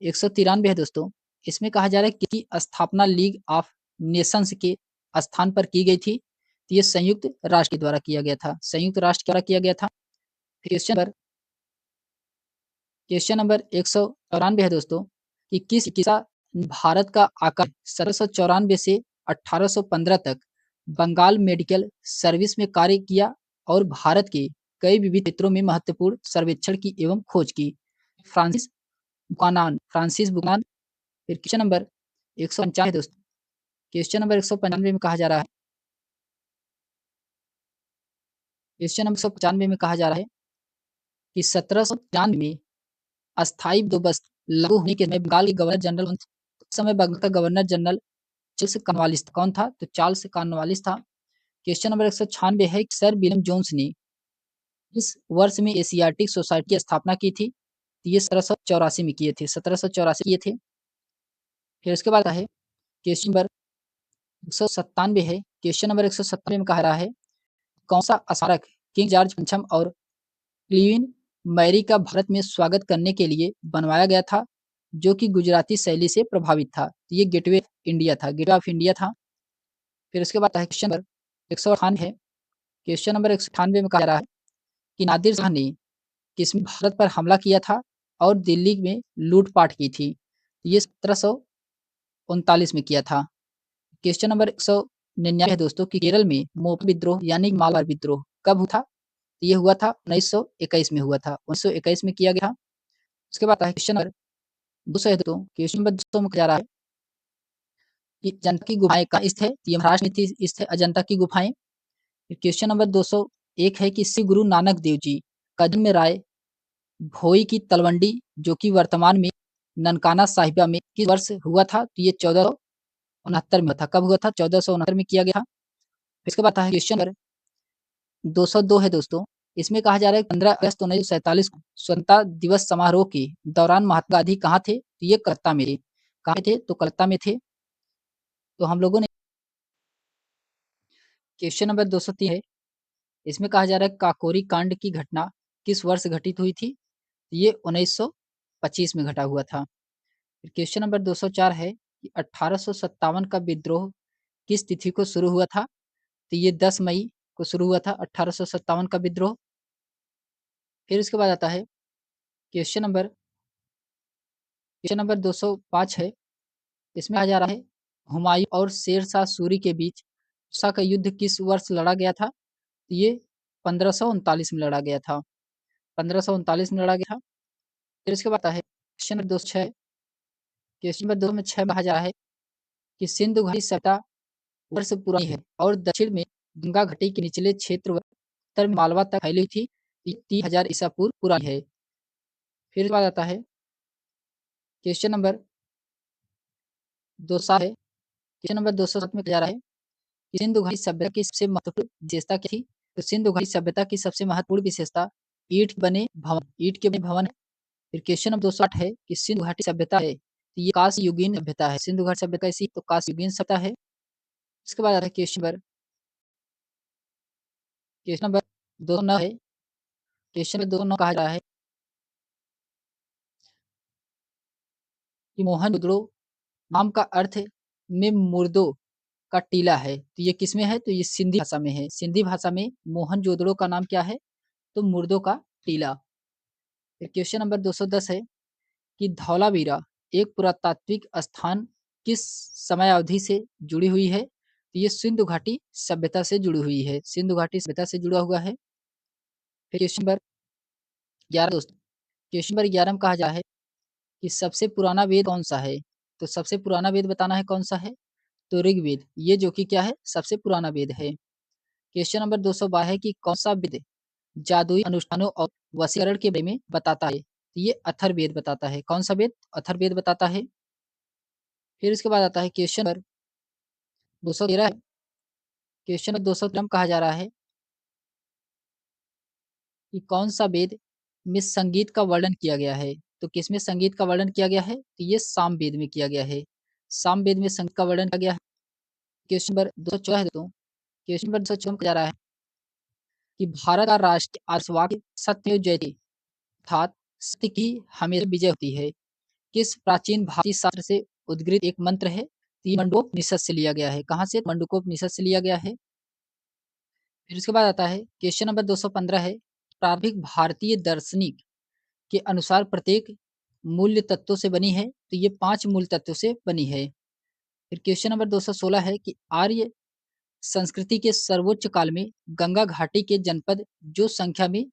193 है दोस्तों, इसमें कहा जा रहा है कि स्थापना लीग ऑफ नेशंस के स्थान पर की गई थी? तो ये संयुक्त राष्ट्र के द्वारा किया गया था, संयुक्त राष्ट्र के द्वारा किया गया था। क्वेश्चन नंबर 194 है दोस्तों कि किस किसा भारत का आकार 1794 से 1815 तक बंगाल मेडिकल सर्विस में कार्य किया और भारत के कई विविध क्षेत्रों में महत्वपूर्ण सर्वेक्षण की एवं खोज की? Francis Buchanan. फिर क्वेश्चन नंबर 195 है दोस्तों, क्वेश्चन नंबर 195 में कहा जा रहा है, क्वेश्चन नंबर 195 में कहा जा रहा है कि 1793 में अस्थायी बंदोबस्त लागू होने के समय बंगाल के गवर्नर जनरल उस समय बंगाल का गवर्नर जनरल चार्ल्स कॉर्नवालिस कौन था? तो चार्ल्स कॉर्नवालिस था। क्वेश्चन नंबर 196 है कि सर विलियम जोन्स ने इस वर्ष में एशियाटिक सोसाइटी की स्थापना की थी? तो ये 1784 में किए थे, 1784 किए थे। फिर उसके बाद है क्वेश्चन नंबर 197 है, क्वेश्चन नंबर 197 में कहा रहा है कौन सा स्मारक किंग जॉर्ज पंचम और क्वीन मैरी का भारत में स्वागत करने के लिए बनवाया गया था जो कि गुजराती शैली से प्रभावित था? तो ये गेटवे इंडिया था, गेटवे ऑफ इंडिया था। फिर उसके बाद है क्वेश्चन नंबर 198 है, क्वेश्चन नंबर 198 में कहा जा रहा है कि नादिर शाह ने किसमें भारत पर हमला किया था और दिल्ली में लूटपाट की थी? ये 1739 में किया था। क्वेश्चन नंबर 199 है दोस्तों कि केरल में मोपी विद्रोह यानी मालवार विद्रोह कब हुआ था? ये हुआ था 1921 में हुआ था, 1921 में किया गया था। उसके बाद है क्वेश्चन नंबर 200 है दोस्तों, क्वेश्चन नंबर 200 में कहा जा रहा है कि अजंता की गुफाएं कहाँ स्थित है? ये महाराष्ट्र में स्थित है अजंता की गुफाएं। क्वेश्चन नंबर 201 है कि श्री गुरु नानक देव जी का जन्म राय भोई की तलवंडी जो कि वर्तमान में ननकाना साहिबा में किस वर्ष हुआ था? तो ये 1469 में था। कब हुआ था? 1469 में किया गया था। इसके बाद है क्वेश्चन नंबर 202 है दोस्तों, इसमें कहा जा रहा है 15 अगस्त 1947 को स्वतंत्रता दिवस समारोह के दौरान महात्मा गांधी कहाँ थे? तो ये कलकत्ता में थे। कहाँ थे? तो कलकत्ता में थे। तो हम लोगों ने क्वेश्चन नंबर 203 है, इसमें कहा जा रहा है काकोरी कांड की घटना किस वर्ष घटित हुई थी? ये 1925 में घटा हुआ था। फिर क्वेश्चन नंबर 204 है कि 1857 का विद्रोह किस तिथि को शुरू हुआ था? तो ये 10 मई को शुरू हुआ था 1857 का विद्रोह। फिर उसके बाद आता है क्वेश्चन नंबर 205 है, इसमें आ जा रहा है हुमायूं और शेर शाह सूरी के बीच उषा का युद्ध किस वर्ष लड़ा गया था? तो ये 1539 में लड़ा गया था, 1539 में लड़ा गया था। फिर इसके बाद आता है क्वेश्चन नंबर 206, क्वेश्चन नंबर 206 में कहा जा रहा है कि सिंधु घाटी सभ्यता वर्ष पुरानी है और दक्षिण में गंगा घाटी के निचले क्षेत्र व उत्तर में मालवा तक फैली थी। 3000 ईसा पूर्व पुरानी है। फिर उसके बाद आता है क्वेश्चन नंबर 207 है। क्वेश्चन नंबर 207 में कहा जा रहा है कि सिंधु घाटी सभ्यता की सबसे महत्वपूर्ण विशेषता क्या थी? तो सिंधु घाटी सभ्यता की सबसे महत्वपूर्ण विशेषता ईंट के बने भवन है। फिर क्वेश्चन नंबर 208 है कि सिंधु घाटी सभ्यता है तो ये कांस्य युगीन सभ्यता है। सिंधु घाटी सभ्यता ऐसी तो कांस्य युगीन सभ्यता है। इसके बाद आता है क्वेश्चन नंबर 209 है। क्वेश्चन नंबर 209 कहा जा रहा है कि मोहनजोदड़ो नाम का अर्थ में मुर्दों का टीला है। तो ये किसमें है? तो ये सिंधी भाषा में है। सिंधी भाषा में मोहनजोदड़ो का नाम क्या है? तो मुर्दों का टीला। फिर क्वेश्चन नंबर 210 है कि धौलावीरा एक पुरातात्विक स्थान किस समय अवधि से जुड़ी हुई है? तो ये सिंधु घाटी सभ्यता से जुड़ी हुई है। सिंधु घाटी सभ्यता से जुड़ा हुआ है। फिर क्वेश्चन नंबर 11 दोस्तों, क्वेश्चन नंबर 11 में कहा जा है कि सबसे पुराना वेद कौन सा है? तो सबसे पुराना वेद बताना है कौन सा है? तो ऋग्वेद, ये जो कि क्या है? सबसे पुराना वेद है। क्वेश्चन नंबर 212 है कि कौन सा वेद जादुई अनुष्ठानों और वशीकरण के बारे में बताता है? तो ये अथर्ववेद बताता है। कौन सा वेद? अथर्ववेद बताता है। फिर इसके बाद आता है क्वेश्चन नंबर 213 है। क्वेश्चन नंबर 213 में कहा जा रहा है कि कौन सा वेद में संगीत का वर्णन किया गया है? तो किसमें संगीत का वर्णन किया गया है? तो ये साम वेद में किया गया है। साम वेद में संगीत का वर्णन किया गया है। क्वेश्चन नंबर 214 है दोस्तों। क्वेश्चन नंबर 214 में कहा जा रहा है कि भारत का राष्ट्रीय आदर्श वाक्य सत्यमेव जयते अर्थात सत्य की हमेशा विजय होती है किस प्राचीन भारतीय शास्त्र से उद्गृत एक मंत्र है? तो ये मंडूकोपनिषद से लिया गया है। कहाँ से? मंडूकोपनिषद से लिया गया है। फिर उसके बाद आता है क्वेश्चन नंबर 215 है प्रारंभिक भारतीय दार्शनिक के अनुसार प्रत्येक मूल्य तत्वों से बनी है। तो ये 5 मूल तत्वों से बनी है। फिर क्वेश्चन नंबर 216 है कि आर्य संस्कृति के सर्वोच्च काल में गंगा घाटी के जनपद जो संख्या में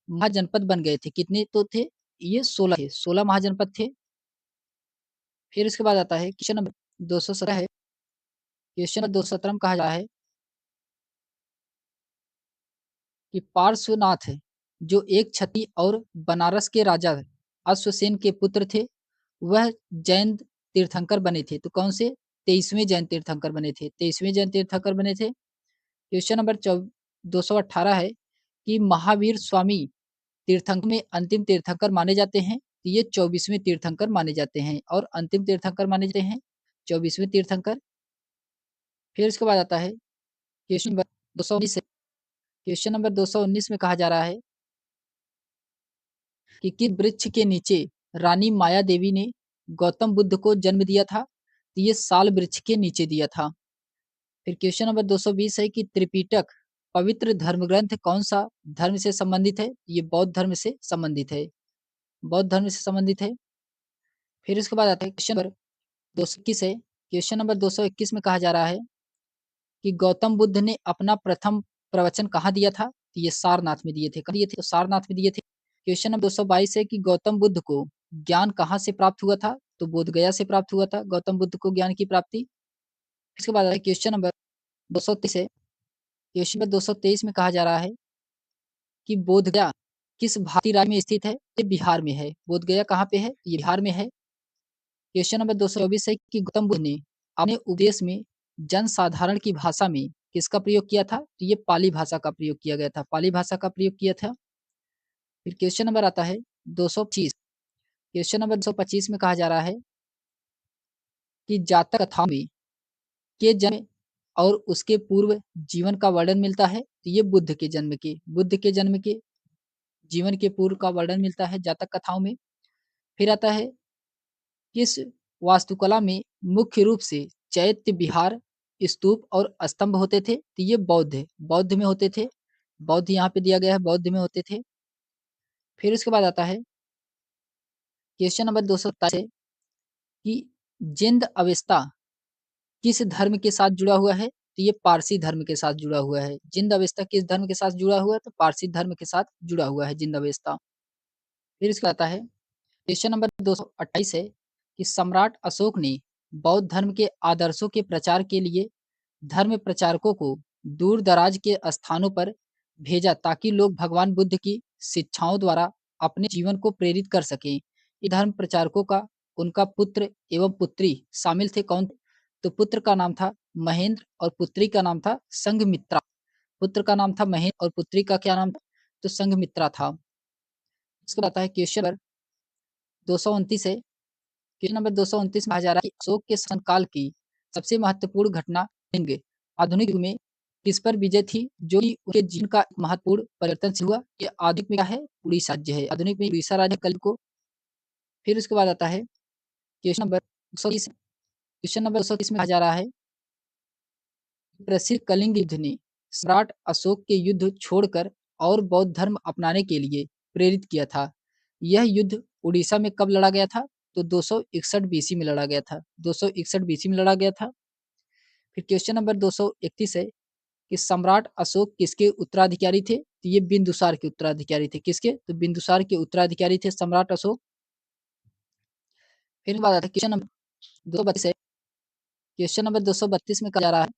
महाजनपद बन गए थे, कितने तो थे? ये 16 थे। 16 महाजनपद थे। फिर इसके बाद आता है क्वेश्चन नंबर 217 है। क्वेश्चन नंबर 217 में कहा जा रहा है कि पार्श्वनाथ जो एक क्षत्रिय और बनारस के राजा अश्वसेन के पुत्र थे वह जैन तीर्थंकर बने थे। तो कौन से? 23वें जैन तीर्थंकर बने थे। 23वें जैन तीर्थंकर बने थे। क्वेश्चन नंबर 218 है कि महावीर स्वामी तीर्थंकर में अंतिम तीर्थंकर माने जाते हैं। तो ये 24वें तीर्थंकर माने जाते हैं और अंतिम तीर्थंकर माने जाते हैं 24वें तीर्थंकर। फिर इसके बाद आता है क्वेश्चन नंबर 219 है। क्वेश्चन नंबर 219 में कहा जा रहा है कि किस वृक्ष के नीचे रानी माया देवी ने गौतम बुद्ध को जन्म दिया था? तो ये साल वृक्ष के नीचे दिया था। फिर क्वेश्चन नंबर 220 है कि त्रिपिटक पवित्र धर्म ग्रंथ कौन सा धर्म से संबंधित है? ये बौद्ध धर्म से संबंधित है। बौद्ध धर्म से संबंधित है। फिर इसके बाद आता है क्वेश्चन नंबर 221 है। क्वेश्चन नंबर 221 में कहा जा रहा है कि गौतम बुद्ध ने अपना प्रथम प्रवचन कहाँ दिया था? तो ये सारनाथ में दिए थे। कहाँ दिए थे? तो सारनाथ में दिए थे। क्वेश्चन नंबर 222 है कि गौतम बुद्ध को ज्ञान कहाँ से प्राप्त हुआ था? तो बोध गया से प्राप्त हुआ था गौतम बुद्ध को ज्ञान की प्राप्ति। इसके बाद है क्वेश्चन नंबर 223 है। क्वेश्चन नंबर 223 में कहा जा रहा है कि बोध गया किस भारतीय राज्य में स्थित है? ये बिहार में है। बोध गया कहाँ पे है? ये बिहार में है। क्वेश्चन नंबर 224 है कि गौतम बुद्ध ने अपने उपदेश में जनसाधारण की भाषा में किसका प्रयोग किया था? तो ये पाली भाषा का प्रयोग किया गया था। पाली भाषा का प्रयोग किया था। फिर क्वेश्चन नंबर आता है 225। क्वेश्चन नंबर 225 में कहा जा रहा है कि जातक कथाओं में के जन्म और उसके पूर्व जीवन का वर्णन मिलता है। तो ये बुद्ध के जन्म के जीवन के पूर्व का वर्णन मिलता है जातक कथाओं में। फिर आता है किस वास्तुकला में मुख्य रूप से चैत्य विहार स्तूप और स्तंभ होते थे? तो ये बौद्ध में होते थे। बौद्ध यहाँ पे दिया गया है, बौद्ध में होते थे। फिर उसके बाद आता है क्वेश्चन नंबर 227 है कि जिंद अवस्था किस धर्म के साथ जुड़ा हुआ है? तो ये पारसी धर्म के साथ जुड़ा हुआ है। जिंद अवस्था किस धर्म के साथ जुड़ा हुआ है? तो पारसी धर्म के साथ जुड़ा हुआ है जिंद अवस्था। फिर इसका आता है क्वेश्चन नंबर 228 है कि सम्राट अशोक ने बौद्ध धर्म के आदर्शों के प्रचार के लिए धर्म प्रचारकों को दूर दराज के स्थानों पर भेजा ताकि लोग भगवान बुद्ध की शिक्षाओं द्वारा अपने जीवन को प्रेरित कर सकें। ये धर्म प्रचारकों का उनका पुत्र एवं पुत्री शामिल थे। कौन? तो पुत्र का नाम था महेंद्र और पुत्री का नाम था संघमित्रा। पुत्र का नाम था महेंद्र और पुत्री का क्या नाम था? तो संघमित्रा था। इसको बताता है क्वेश्चन नंबर 229 है। क्वेश्चन नंबर 229 में कहा जा रहा है कि अशोक के शासनकाल की सबसे महत्वपूर्ण घटना निम्न आधुनिक युग में किस पर विजय थी जो कि उनके जीवन का एक महत्वपूर्ण परिवर्तन से हुआ? ये आधुनिक में क्या है? उड़ीसा राज्य है। आधुनिक में उड़ीसा राज्य कल को। फिर उसके बाद आता है क्वेश्चन नंबर 230। क्वेश्चन नंबर 230 में कहा जा रहा है प्रसिद्ध कलिंग युद्ध ने सम्राट अशोक के युद्ध छोड़कर और बौद्ध धर्म अपनाने के लिए प्रेरित किया था। यह युद्ध उड़ीसा में कब लड़ा गया था? तो 261 बीसी में लड़ा गया था। 261 बीसी में लड़ा गया था। फिर क्वेश्चन नंबर 231 है कि सम्राट अशोक किसके उत्तराधिकारी थे? तो ये बिंदुसार के उत्तराधिकारी थे। किसके? तो बिंदुसार के उत्तराधिकारी थे सम्राट अशोक। फिर बात आता है क्वेश्चन नंबर 232 है। क्वेश्चन नंबर 232 में कहा जा रहा है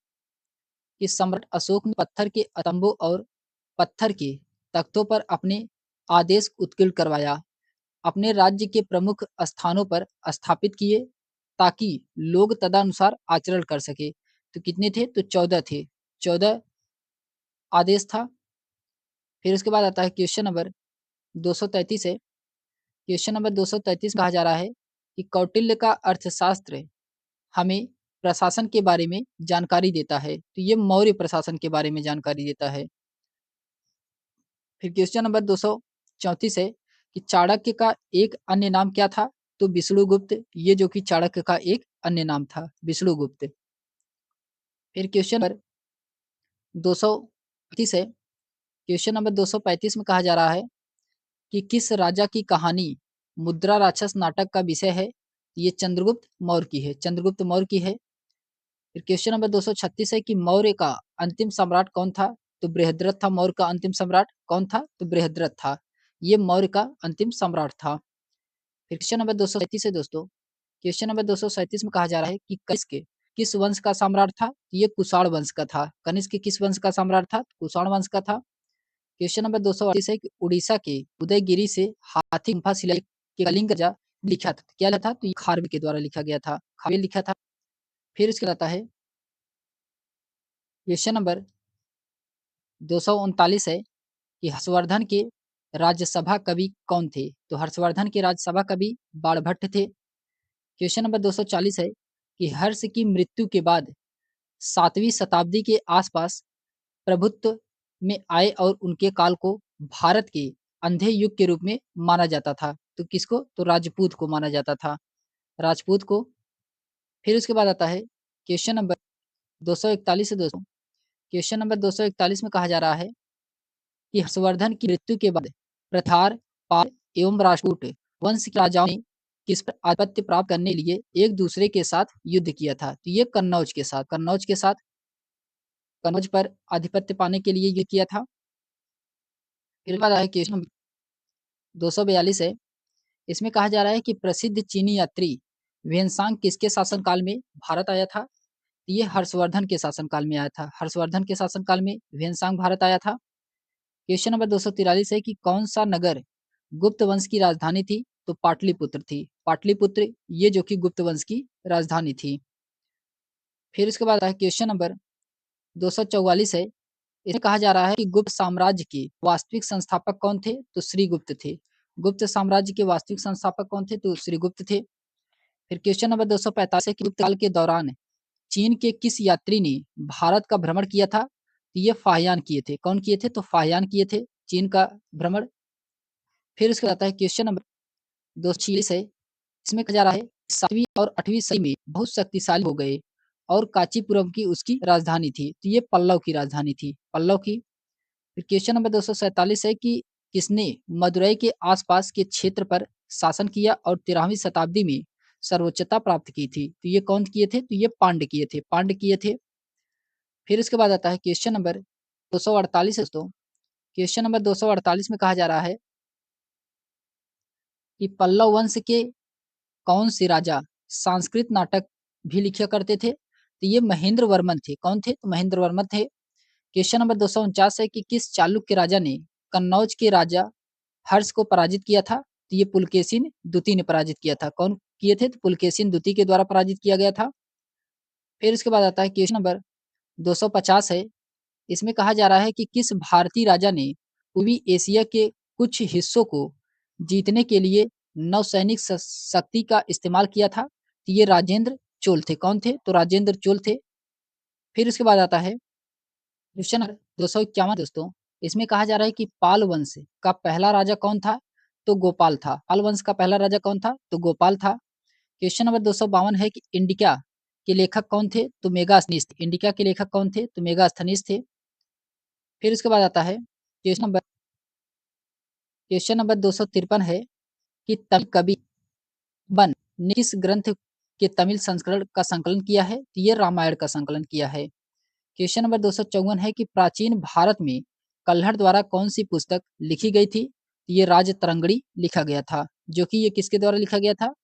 कि सम्राट अशोक ने पत्थर के स्तंभों और पत्थर के तख्तों पर अपने आदेश उत्कीर्ण करवाया, अपने राज्य के प्रमुख स्थानों पर स्थापित किए ताकि लोग तदनुसार आचरण कर सके। तो कितने थे? तो 14 थे। 14 आदेश था। फिर उसके बाद आता है क्वेश्चन नंबर 233 है। क्वेश्चन नंबर 233 कहा जा रहा है कि कौटिल्य का अर्थशास्त्र हमें प्रशासन के बारे में जानकारी देता है। तो ये मौर्य प्रशासन के बारे में जानकारी देता है। फिर क्वेश्चन नंबर 234 है कि चाणक्य का एक अन्य नाम क्या था? तो विष्णुगुप्त। ये जो कि चाणक्य का एक अन्य नाम था, विष्णुगुप्त। फिर क्वेश्चन नंबर 235 है। क्वेश्चन नंबर 235 में कहा जा रहा है कि किस राजा की कहानी मुद्रा राक्षस नाटक का विषय है? ये चंद्रगुप्त मौर्य की है। चंद्रगुप्त मौर्य की है। फिर क्वेश्चन नंबर 236 है कि मौर्य का अंतिम सम्राट कौन था? तो बृहद्रथ था। मौर्य का अंतिम सम्राट कौन था? तो बृहद्रथ था। ये मौर्य का अंतिम सम्राट था। फिर क्वेश्चन नंबर 237 है दोस्तों। क्वेश्चन नंबर 237 में कहा जा रहा है कि कनिष्क किस वंश का सम्राट था? ये कुषाण वंश का था। कनिष्क किस वंश का सम्राट था? कुषाण वंश का था। क्वेश्चन नंबर 238 है कि उड़ीसा के उदयगिरी से हाथी गुम्फा शिलालेख के कलिंग राजा लिखा था। क्या लिखा था? तो ये खारवेल के द्वारा लिखा गया था। खारवेल लिखा था। फिर इसके आता है क्वेश्चन नंबर 239 है कि हर्षवर्धन के राज्यसभा कवि कौन थे? तो हर्षवर्धन के राज्यसभा कवि बाणभट्ट थे। क्वेश्चन नंबर 240 है कि हर्ष की मृत्यु के बाद 7वीं शताब्दी के आसपास प्रभुत्व में आए और उनके काल को भारत के अंधे युग के रूप में माना जाता था। तो किसको? तो राजपूत को माना जाता था। राजपूत को। फिर उसके बाद आता है क्वेश्चन नंबर 241 से दोस्तों। क्वेश्चन नंबर 241 में कहा जा रहा है कि हर्षवर्धन की मृत्यु के बाद प्रथार, पाल एवं राजपूत वंश के राजाओं ने किस पर आधिपत्य प्राप्त करने के लिए एक दूसरे के साथ युद्ध किया था? तो ये कन्नौज के साथ। कन्नौज पर आधिपत्य पाने के लिए युद्ध किया था। फिर बाद है क्वेश्चन नंबर 242 है। इसमें कहा जा रहा है कि प्रसिद्ध चीनी यात्री वेनसांग किसके शासनकाल में भारत आया था? ये हर्षवर्धन के शासनकाल में आया था। हर्षवर्धन के शासनकाल में वेनसांग भारत आया था। क्वेश्चन नंबर 243 है कि कौन सा नगर गुप्त वंश की राजधानी थी? तो पाटलिपुत्र थी। पाटलिपुत्र ये जो कि गुप्त वंश की राजधानी थी। फिर इसके बाद क्वेश्चन नंबर 244 है। इसमें कहा जा रहा है कि गुप्त साम्राज्य के वास्तविक संस्थापक कौन थे? तो श्रीगुप्त थे। गुप्त साम्राज्य के वास्तविक संस्थापक कौन थे? तो श्रीगुप्त थे। फिर क्वेश्चन नंबर 245 है कि गुप्त काल के दौरान चीन के किस यात्री ने भारत का भ्रमण किया था? तो ये फाहियान किए थे। कौन किए थे? तो फाहियान किए थे चीन का भ्रमण। फिर उसके आता है क्वेश्चन नंबर 246 है। इसमें कहा जा रहा है 7वीं और 8वीं सदी में बहुत शक्तिशाली हो गए और कांचीपुरम की उसकी राजधानी थी। तो ये पल्लव की राजधानी थी। पल्लव की। फिर क्वेश्चन नंबर 247 है कि किसने मदुरई के आसपास के क्षेत्र पर शासन किया और 13वीं शताब्दी में सर्वोच्चता प्राप्त की थी? तो ये कौन किए थे? तो ये पांड्य किए थे। पांड्य किए थे। फिर इसके बाद आता है क्वेश्चन नंबर 248 है दोस्तों। क्वेश्चन नंबर 248 में कहा जा रहा है कि पल्लव वंश के कौन से राजा संस्कृत नाटक भी लिखा करते थे? तो ये महेंद्र वर्मन थे। कौन थे? तो महेंद्र वर्मन थे। क्वेश्चन नंबर 249 है कि किस चालुक्य राजा ने कन्नौज के राजा हर्ष को पराजित किया था? तो ये पुलकेशिन द्वितीय ने पराजित किया था। कौन किए थे? तो पुलकेशिन द्वितीय के द्वारा पराजित किया गया था। फिर इसके बाद आता है क्वेश्चन नंबर 250 है। इसमें कहा जा रहा है कि किस भारतीय राजा ने पूर्वी एशिया के कुछ हिस्सों को जीतने के लिए नौसैनिक शक्ति का इस्तेमाल किया था? तो ये राजेंद्र चोल थे। कौन थे? तो राजेंद्र चोल थे। फिर इसके बाद आता है क्वेश्चन नंबर 251 दोस्तों। इसमें कहा जा रहा है कि पाल वंश का पहला राजा कौन था? तो गोपाल था। पाल वंश का पहला राजा कौन था? तो गोपाल था। क्वेश्चन नंबर 252 है कि इंडिका के लेखक कौन थे? तो मेगास्थनीज थे। इंडिका के लेखक कौन थे? तो मेगास्थनीज थे। फिर उसके बाद आता है क्वेश्चन नंबर 253 है कि तमिल कवि बन ने किस ग्रंथ के तमिल संस्करण का संकलन किया है? तो ये रामायण का संकलन किया है। क्वेश्चन नंबर 254 है कि प्राचीन भारत में कल्हड़ द्वारा कौन सी पुस्तक लिखी गई थी? तो ये राजतरंगिणी लिखा गया था। जो कि ये किसके द्वारा लिखा गया था?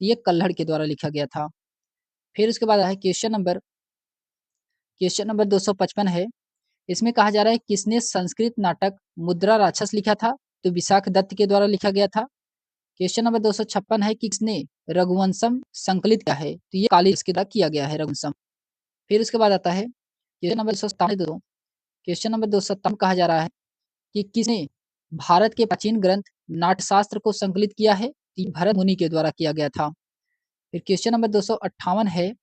ये कल्हड़ के द्वारा लिखा गया था। फिर उसके बाद है क्वेश्चन नंबर 255 है। इसमें कहा जा रहा है किसने संस्कृत नाटक मुद्रा राक्षस लिखा था? तो विशाख दत्त के द्वारा लिखा गया था। क्वेश्चन नंबर 256 है कि किसने रघुवंशम संकलित किया है? तो ये कालिदास के द्वारा किया गया है रघुवंशम। फिर उसके बाद आता है क्वेश्चन नंबर 257 कहा जा रहा है कि किसने भारत के प्राचीन ग्रंथ नाट्यशास्त्र को संकलित किया है? तो ये भरत मुनि के द्वारा किया गया था। फिर क्वेश्चन नंबर 258 है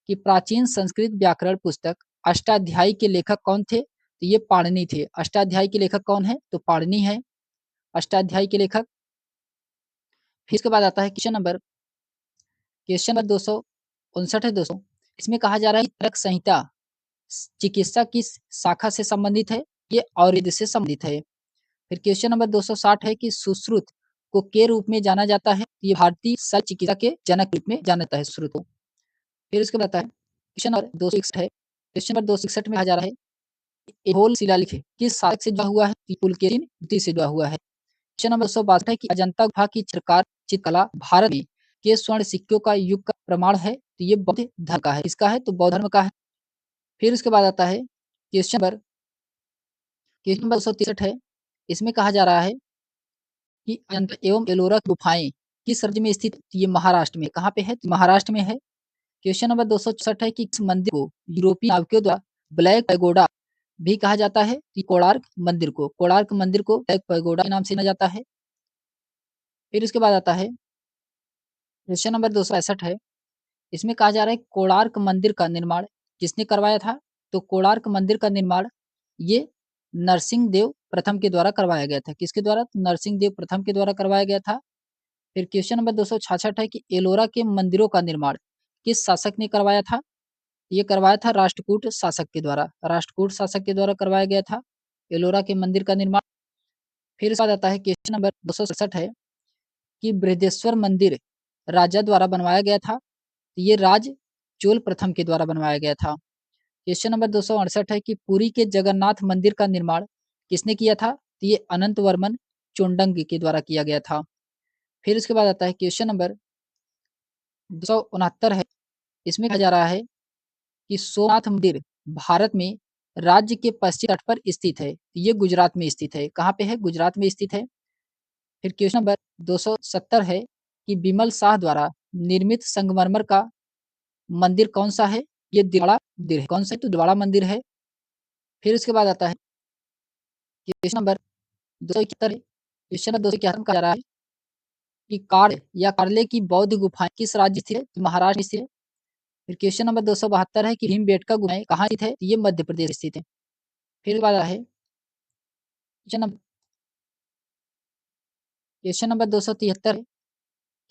कि प्राचीन संस्कृत व्याकरण पुस्तक अष्टाध्यायी के लेखक कौन थे? तो ये पाणिनि थे। अष्टाध्यायी के लेखक कौन है? तो पाणिनि है अष्टाध्यायी के लेखक। फिर इसके बाद आता है क्वेश्चन नंबर 259 है दोस्तों। इसमें कहा जा रहा है तर्क संहिता चिकित्सा किस शाखा से संबंधित है? ये आयुर्वेद से संबंधित है। फिर क्वेश्चन नंबर 260 है कि सुश्रुत को के रूप में जाना जाता है? ये भारतीय शल्य चिकित्सा के जनक रूप में जाना जाता है सुश्रुत को। फिर उसके बाद आता है क्वेश्चन नंबर 261 है। क्वेश्चन नंबर 261 में कहा जा रहा है ऐहोल शिलालेख किस शासक से जुड़ा हुआ है? पुलकेशिन द्वितीय से जुड़ा हुआ है। क्वेश्चन नंबर 262 है कि अजंता गुफा की चित्रकला भारत में के स्वर्ण सिक्कों का युग का प्रमाण है? तो ये बौद्ध धर्म का है। इसका है? तो बौद्ध धर्म का है। फिर उसके बाद आता है क्वेश्चन नंबर 263 है। इसमें कहा जा रहा है कि अजंता एवं एलोरा गुफाएं किस राज्य में स्थित? ये महाराष्ट्र में। कहाँ पे है? तो महाराष्ट्र में है। क्वेश्चन नंबर 264 है कि किस मंदिर को यूरोपीय नाविकों द्वारा ब्लैक पैगोडा भी कहा जाता है? कोणार्क मंदिर को ब्लैक पैगोडा के नाम से जाना जाता है। फिर उसके बाद आता है क्वेश्चन नंबर 265 है। इसमें कहा जा रहा है कोणार्क मंदिर का निर्माण किसने करवाया था? तो कोणार्क मंदिर का निर्माण ये नरसिंह देव प्रथम के द्वारा करवाया गया था। किसके द्वारा? नरसिंह देव प्रथम के द्वारा करवाया गया था। फिर क्वेश्चन नंबर 266 है कि एलोरा के मंदिरों का निर्माण किस शासक ने करवाया था? ये करवाया था राष्ट्रकूट शासक के द्वारा। राष्ट्रकूट शासक के द्वारा करवाया गया था एलोरा के मंदिर का निर्माण। फिर इसके बाद आता है क्वेश्चन नंबर 267 है कि बृहदेश्वर मंदिर राजा द्वारा बनवाया गया था? ये राज चोल प्रथम के द्वारा बनवाया गया था। क्वेश्चन नंबर 268 है कि पुरी के जगन्नाथ मंदिर का निर्माण किसने किया था? तो ये अनंत वर्मन चोंडंग के द्वारा किया गया था। फिर उसके बाद आता है क्वेश्चन नंबर 269 है। इसमें कहा जा रहा है कि सोमनाथ मंदिर भारत में राज्य के पश्चिम तट पर स्थित है। ये गुजरात में स्थित है। कहाँ पे है? गुजरात में स्थित है। फिर क्वेश्चन नंबर 270 है कि बिमल शाह द्वारा निर्मित संगमरमर का मंदिर कौन सा है? ये दिवाड़ा मंदिर है। कौन सा है? तो दिवाड़ा मंदिर है। फिर उसके बाद आता है क्वेश्चन नंबर 271 है। क्वेश्चन नंबर 271 कहा जा रहा है कि कार्ड या कार्ले की बौद्ध गुफाएं किस राज्य स्थित है? तो महाराष्ट्र में स्थित है। फिर क्वेश्चन नंबर 272 है कि भीमबेटका गुफाएं कहाँ स्थित है? तो ये मध्य प्रदेश स्थित है। फिर बाद है क्वेश्चन नंबर 273 है।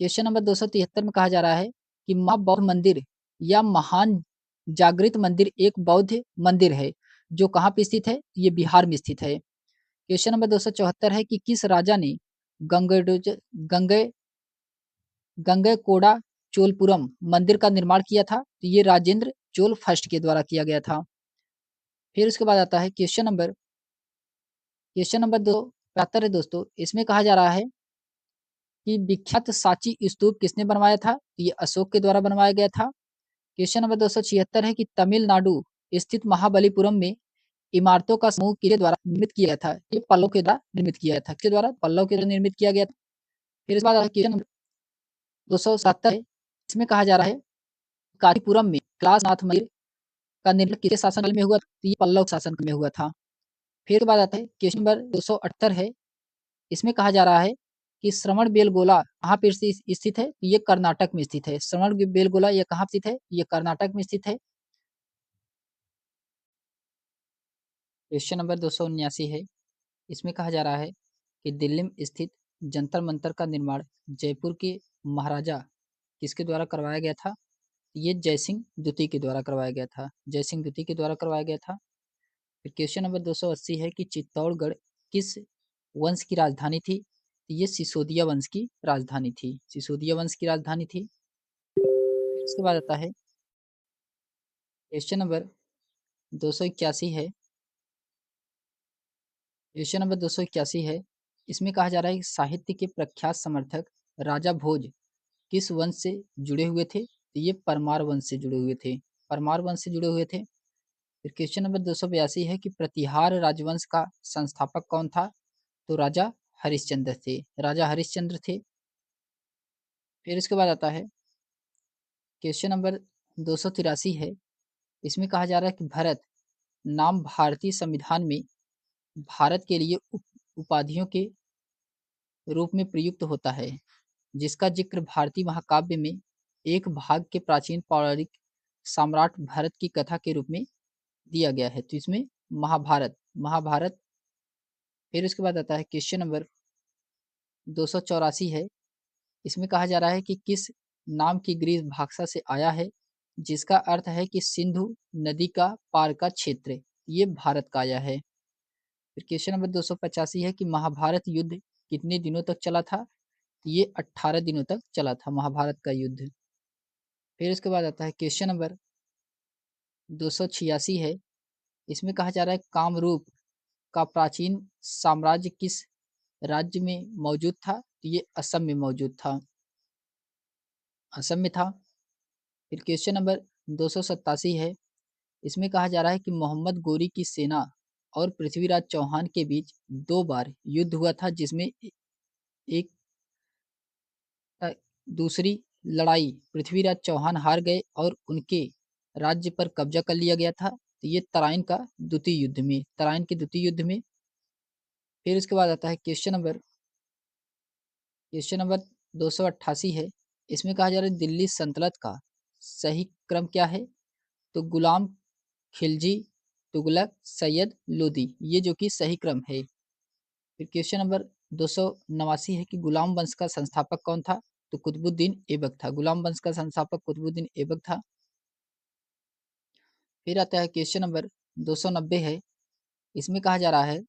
क्वेश्चन नंबर 273 में कहा जा रहा है कि माँ बौद्ध मंदिर या महान जागृत मंदिर एक बौद्ध मंदिर है जो कहाँ पे स्थित है? ये बिहार में स्थित है। क्वेश्चन नंबर 274 है कि किस राजा ने गंगे गंगैकोंडा चोलपुरम मंदिर का निर्माण किया था? तो ये राजेंद्र चोल फर्स्ट के द्वारा किया गया था। फिर उसके बाद आता है क्वेश्चन नंबर 275 है दोस्तों। इसमें कहा जा रहा है कि विख्यात सांची स्तूप किसने बनवाया था? तो ये अशोक के द्वारा बनवाया गया था। क्वेश्चन नंबर 276 है कि तमिलनाडु स्थित महाबलीपुरम में इमारतों का समूह किसके द्वारा निर्मित किया गया था? ये पल्लव के द्वारा निर्मित किया गया था। किसके द्वारा? पल्लव के द्वारा निर्मित किया गया था। फिर इसके बाद क्वेश्चन नंबर 277 है। इसमें कहा जा रहा है कांचीपुरम में कैलाशनाथ मंदिर का निर्माण किसके शासनकाल में हुआ? तो ये पल्लव शासनकाल में हुआ था। फिर उसके बाद आता है क्वेश्चन नंबर 278 है। इसमें कहा जा रहा है कि श्रवणबेलगोला कहाँ पे स्थित है? ये कर्नाटक में स्थित है। श्रवणबेलगोला ये कहाँ स्थित है? ये कर्नाटक में स्थित है। क्वेश्चन नंबर 279 है। इसमें कहा जा रहा है कि दिल्ली में स्थित जंतर मंतर का निर्माण जयपुर के महाराजा किसके द्वारा करवाया गया था? ये जयसिंह द्वितीय के द्वारा करवाया गया था। जयसिंह द्वितीय के द्वारा करवाया गया था। फिर क्वेश्चन नंबर 280 है कि चित्तौड़गढ़ किस वंश की राजधानी थी? ये सिसोदिया वंश की राजधानी थी। सिसोदिया वंश की राजधानी थी। इसके बाद आता है क्वेश्चन नंबर 281 है। क्वेश्चन नंबर 281 है। इसमें कहा जा रहा है कि साहित्य के प्रख्यात समर्थक राजा भोज किस वंश से जुड़े हुए थे? तो ये परमार वंश से जुड़े हुए थे। परमार वंश से जुड़े हुए थे। फिर क्वेश्चन नंबर 282 है कि प्रतिहार राजवंश का संस्थापक कौन था? तो राजा हरिश्चंद्र थे। राजा हरिश्चंद्र थे। फिर इसके बाद आता है क्वेश्चन नंबर 283 है। इसमें कहा जा रहा है कि भरत नाम भारतीय संविधान में भारत के लिए उपाधियों के रूप में प्रयुक्त होता है, जिसका जिक्र भारतीय महाकाव्य में एक भाग के प्राचीन पौराणिक सम्राट भरत की कथा के रूप में दिया गया है। तो इसमें महाभारत महाभारत। फिर उसके बाद आता है क्वेश्चन नंबर 284 है। इसमें कहा जा रहा है कि किस नाम की ग्रीक भाषा से आया है, जिसका अर्थ है कि सिंधु नदी का पार का क्षेत्र। ये भारत का आया है। फिर क्वेश्चन नंबर 285 है कि महाभारत युद्ध कितने दिनों तक चला था? ये 18 दिनों तक चला था महाभारत का युद्ध। फिर इसके बाद आता है क्वेश्चन नंबर 286 है। इसमें कहा जा रहा है कामरूप का प्राचीन साम्राज्य किस राज्य में मौजूद था? तो ये असम में मौजूद था। असम में था। फिर क्वेश्चन नंबर 287 है। इसमें कहा जा रहा है कि मोहम्मद गोरी की सेना और पृथ्वीराज चौहान के बीच 2 बार युद्ध हुआ था, जिसमें एक दूसरी लड़ाई पृथ्वीराज चौहान हार गए और उनके राज्य पर कब्जा कर लिया गया था। तो ये तराइन के द्वितीय युद्ध में। फिर इसके बाद आता है क्वेश्चन नंबर 288 है। इसमें कहा जा रहा है दिल्ली सल्तनत का सही क्रम क्या है? तो गुलाम खिलजी, तुगलक, सैयद लोदी, ये जो कि सही क्रम है। फिर क्वेश्चन नंबर 289 है कि गुलाम वंश का संस्थापक कौन था? तो कुतुबुद्दीन ऐबक था। गुलाम वंश का संस्थापक कुतुबुद्दीन ऐबक था। फिर आता है क्वेश्चन नंबर 290 है। इसमें कहा जा रहा है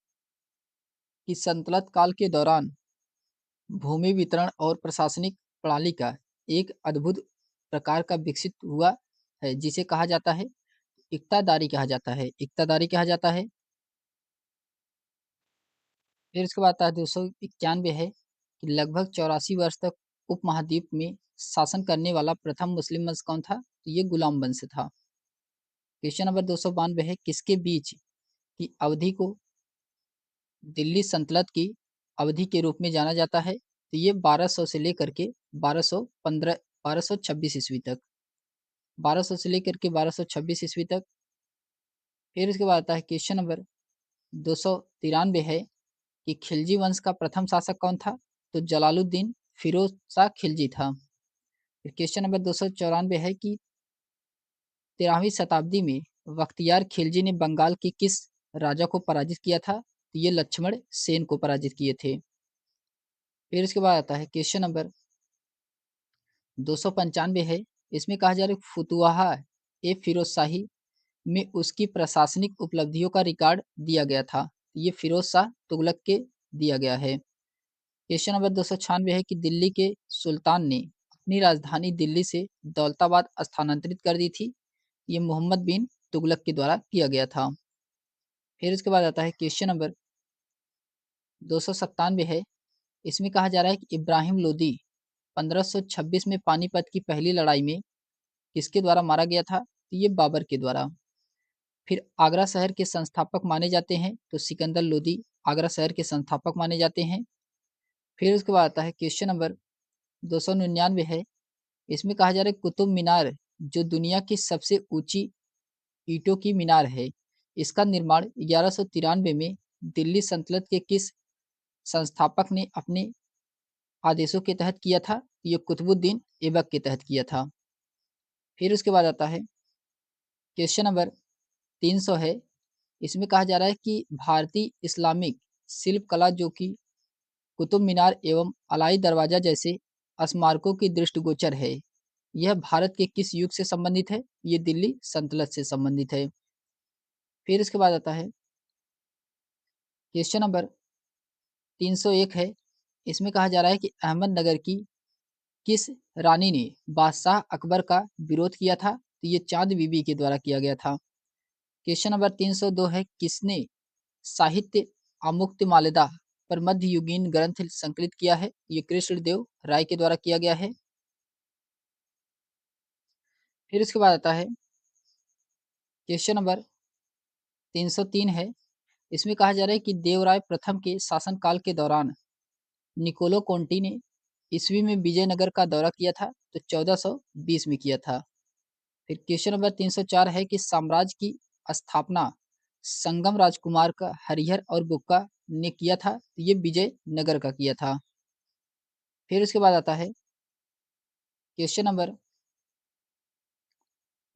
कि सल्तनत काल के दौरान भूमि वितरण और प्रशासनिक प्रणाली का एक अद्भुत प्रकार का विकसित हुआ है, जिसे कहा जाता है इक्तादारी कहा जाता है। इक्तादारी कहा जाता है। फिर इसके बाद आता है 291 है कि लगभग 84 वर्ष तक उपमहाद्वीप में शासन करने वाला प्रथम मुस्लिम वंश कौन था? तो ये गुलाम वंश था। क्वेश्चन नंबर 292 है किसके बीच की अवधि को दिल्ली सल्तनत की अवधि के रूप में जाना जाता है? तो ये 1200 से लेकर के 1215 1226 ईस्वी तक। 1200 से लेकर के 1226 ईस्वी तक। फिर इसके बाद आता है क्वेश्चन नंबर 293 है कि खिलजी वंश का प्रथम शासक कौन था? तो जलालुद्दीन फिरोज शाह खिलजी था। फिर क्वेश्चन नंबर 294 है कि 13वीं शताब्दी में बख्तियार खिलजी ने बंगाल के किस राजा को पराजित किया था? तो ये लक्ष्मण सेन को पराजित किए थे। फिर इसके बाद आता है क्वेश्चन नंबर 295 है। इसमें कहा जा रहा है फुतुहा ए फिरोज शाही में उसकी प्रशासनिक उपलब्धियों का रिकॉर्ड दिया गया था। ये फिरोज शाह तुगलक के दिया गया है। क्वेश्चन नंबर 296 है कि दिल्ली के सुल्तान ने अपनी राजधानी दिल्ली से दौलताबाद स्थानांतरित कर दी थी। ये मोहम्मद बिन तुगलक के द्वारा किया गया था। फिर इसके बाद आता है क्वेश्चन नंबर 297 है। इसमें कहा जा रहा है कि इब्राहिम लोदी 1526 में पानीपत की पहली लड़ाई में किसके द्वारा मारा गया था? तो ये बाबर के द्वारा। फिर आगरा शहर के संस्थापक माने जाते हैं, तो सिकंदर लोदी आगरा शहर के संस्थापक माने जाते हैं। फिर उसके बाद आता है क्वेश्चन नंबर 299 है। इसमें कहा जा रहा है कुतुब मीनार जो दुनिया की सबसे ऊंची ईंटों की मीनार है, इसका निर्माण 1193 में दिल्ली सल्तनत के किस संस्थापक ने अपने आदेशों के तहत किया था? ये कुतुबुद्दीन ऐबक के तहत किया था। फिर उसके बाद आता है क्वेश्चन नंबर 300 है। इसमें कहा जा रहा है कि भारतीय इस्लामिक शिल्प कला जो कि कुतुब मीनार एवं अलाई दरवाजा जैसे स्मारकों की दृष्टिगोचर है, यह भारत के किस युग से संबंधित है? ये दिल्ली सल्तनत से संबंधित है। फिर इसके बाद आता है क्वेश्चन नंबर 301 है। इसमें कहा जा रहा है कि अहमदनगर की किस रानी ने बादशाह अकबर का विरोध किया था? तो ये चांद बीबी के द्वारा किया गया था। क्वेश्चन नंबर 302 है। किसने साहित्य आमुक्तमाल्यदा पर मध्ययुगीन ग्रंथ संकलित किया है? ये कृष्णदेव राय के द्वारा किया गया है। फिर इसके बाद आता है क्वेश्चन नंबर 303 है। इसमें कहा जा रहा है कि देवराय प्रथम के शासनकाल के दौरान निकोलो कोंटी ने ईस्वी में विजयनगर का दौरा किया था, तो 1420 में किया था। फिर क्वेश्चन नंबर 304 है कि साम्राज्य की स्थापना संगम राजकुमार का हरिहर और बुक्का ने किया था, तो ये विजयनगर का किया था। फिर उसके बाद आता है क्वेश्चन नंबर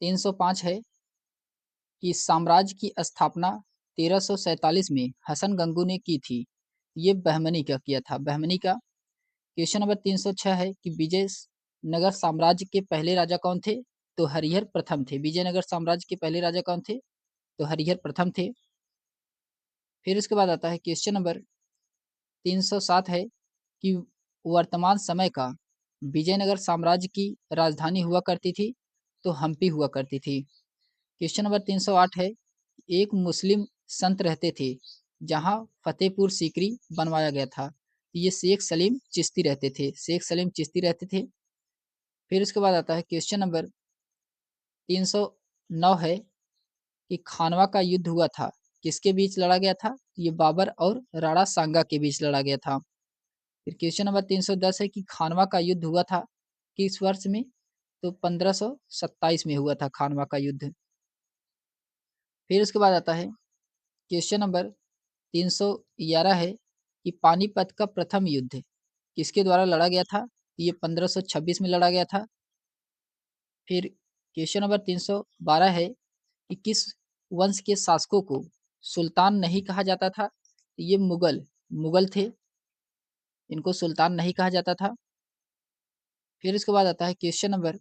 305 है कि साम्राज्य की स्थापना 1347 में हसन गंगू ने की थी, ये बहमनी का किया था, बहमनी का। क्वेश्चन नंबर 306 है कि विजयनगर साम्राज्य के पहले राजा कौन थे? तो हरिहर प्रथम थे। विजयनगर साम्राज्य के पहले राजा कौन थे? तो हरिहर प्रथम थे। फिर उसके बाद आता है क्वेश्चन नंबर 307 है कि वर्तमान समय का विजयनगर साम्राज्य की राजधानी हुआ करती थी, तो हम्पी हुआ करती थी। क्वेश्चन नंबर 308 है। एक मुस्लिम संत रहते थे जहां फतेहपुर सीकरी बनवाया गया था, ये शेख सलीम चिश्ती रहते थे, शेख सलीम चिश्ती रहते थे। फिर उसके बाद आता है क्वेश्चन नंबर 309 है कि खानवा का युद्ध हुआ था, किसके बीच लड़ा गया था? ये बाबर और राणा सांगा के बीच लड़ा गया था। फिर क्वेश्चन नंबर 310 है कि खानवा का युद्ध हुआ था किस वर्ष में? तो 1527 में हुआ था खानवा का युद्ध। फिर उसके बाद आता है क्वेश्चन नंबर 311 है कि पानीपत का प्रथम युद्ध किसके द्वारा लड़ा गया था? ये 1526 में लड़ा गया था। फिर क्वेश्चन नंबर 312 है कि किस वंश के शासकों को सुल्तान नहीं कहा जाता था? ये मुगल मुगल थे, इनको सुल्तान नहीं कहा जाता था। फिर इसके बाद आता है क्वेश्चन नंबर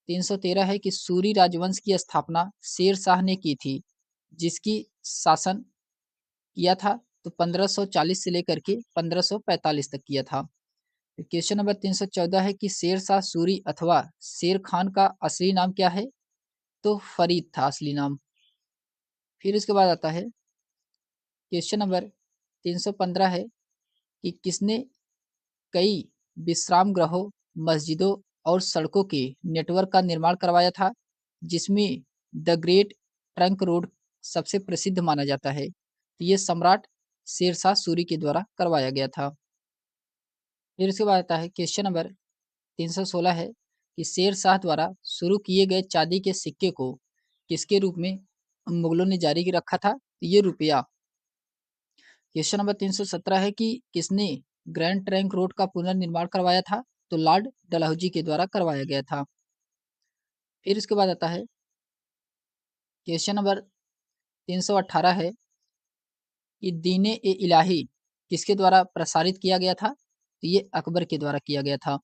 313 है कि सूरी राजवंश की स्थापना शेर शाह ने की थी, जिसकी शासन किया था तो 1540 से लेकर के 1545 तक किया था। क्वेश्चन नंबर 314 है कि शेर शाह सूरी अथवा शेर खान का असली नाम क्या है? तो फरीद था असली नाम। फिर इसके बाद आता है क्वेश्चन नंबर 315 है कि किसने कई विश्राम गृहों, मस्जिदों और सड़कों के नेटवर्क का निर्माण करवाया था, जिसमें द ग्रेट ट्रंक रोड सबसे प्रसिद्ध माना जाता है, तो ये सम्राट शेरशाह सूरी के द्वारा करवाया गया था। फिर इसके बाद आता है क्वेश्चन नंबर 316 है कि शेर शाह द्वारा शुरू किए गए चांदी के सिक्के को किसके रूप में मुगलों ने जारी रखा था? ये रुपया। क्वेश्चन नंबर 317 है कि किसने ग्रैंड ट्रंक रोड का पुनर्निर्माण करवाया था? तो लॉर्ड डलहौजी के द्वारा करवाया गया था। फिर इसके बाद आता है क्वेश्चन नंबर 318 है कि दीने ए इलाही किसके द्वारा प्रसारित किया गया था? तो ये अकबर के द्वारा किया गया था।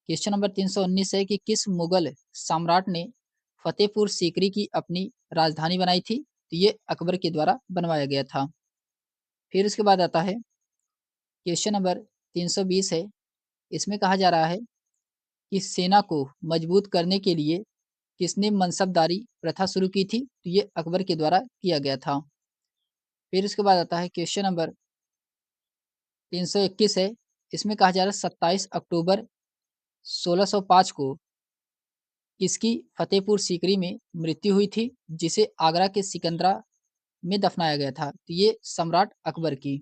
क्वेश्चन नंबर 319 है कि किस मुगल सम्राट ने फतेहपुर सीकरी की अपनी राजधानी बनाई थी? तो ये अकबर के द्वारा बनवाया गया था। फिर उसके बाद आता है क्वेश्चन नंबर 320 है। इसमें कहा जा रहा है कि सेना को मजबूत करने के लिए किसने मनसबदारी प्रथा शुरू की थी? तो ये अकबर के द्वारा किया गया था। फिर उसके बाद आता है क्वेश्चन नंबर 321 है। इसमें कहा जा रहा है 27 अक्टूबर 1605 को किसकी फतेहपुर सीकरी में मृत्यु हुई थी, जिसे आगरा के सिकंदरा में दफनाया गया था? तो ये सम्राट अकबर की।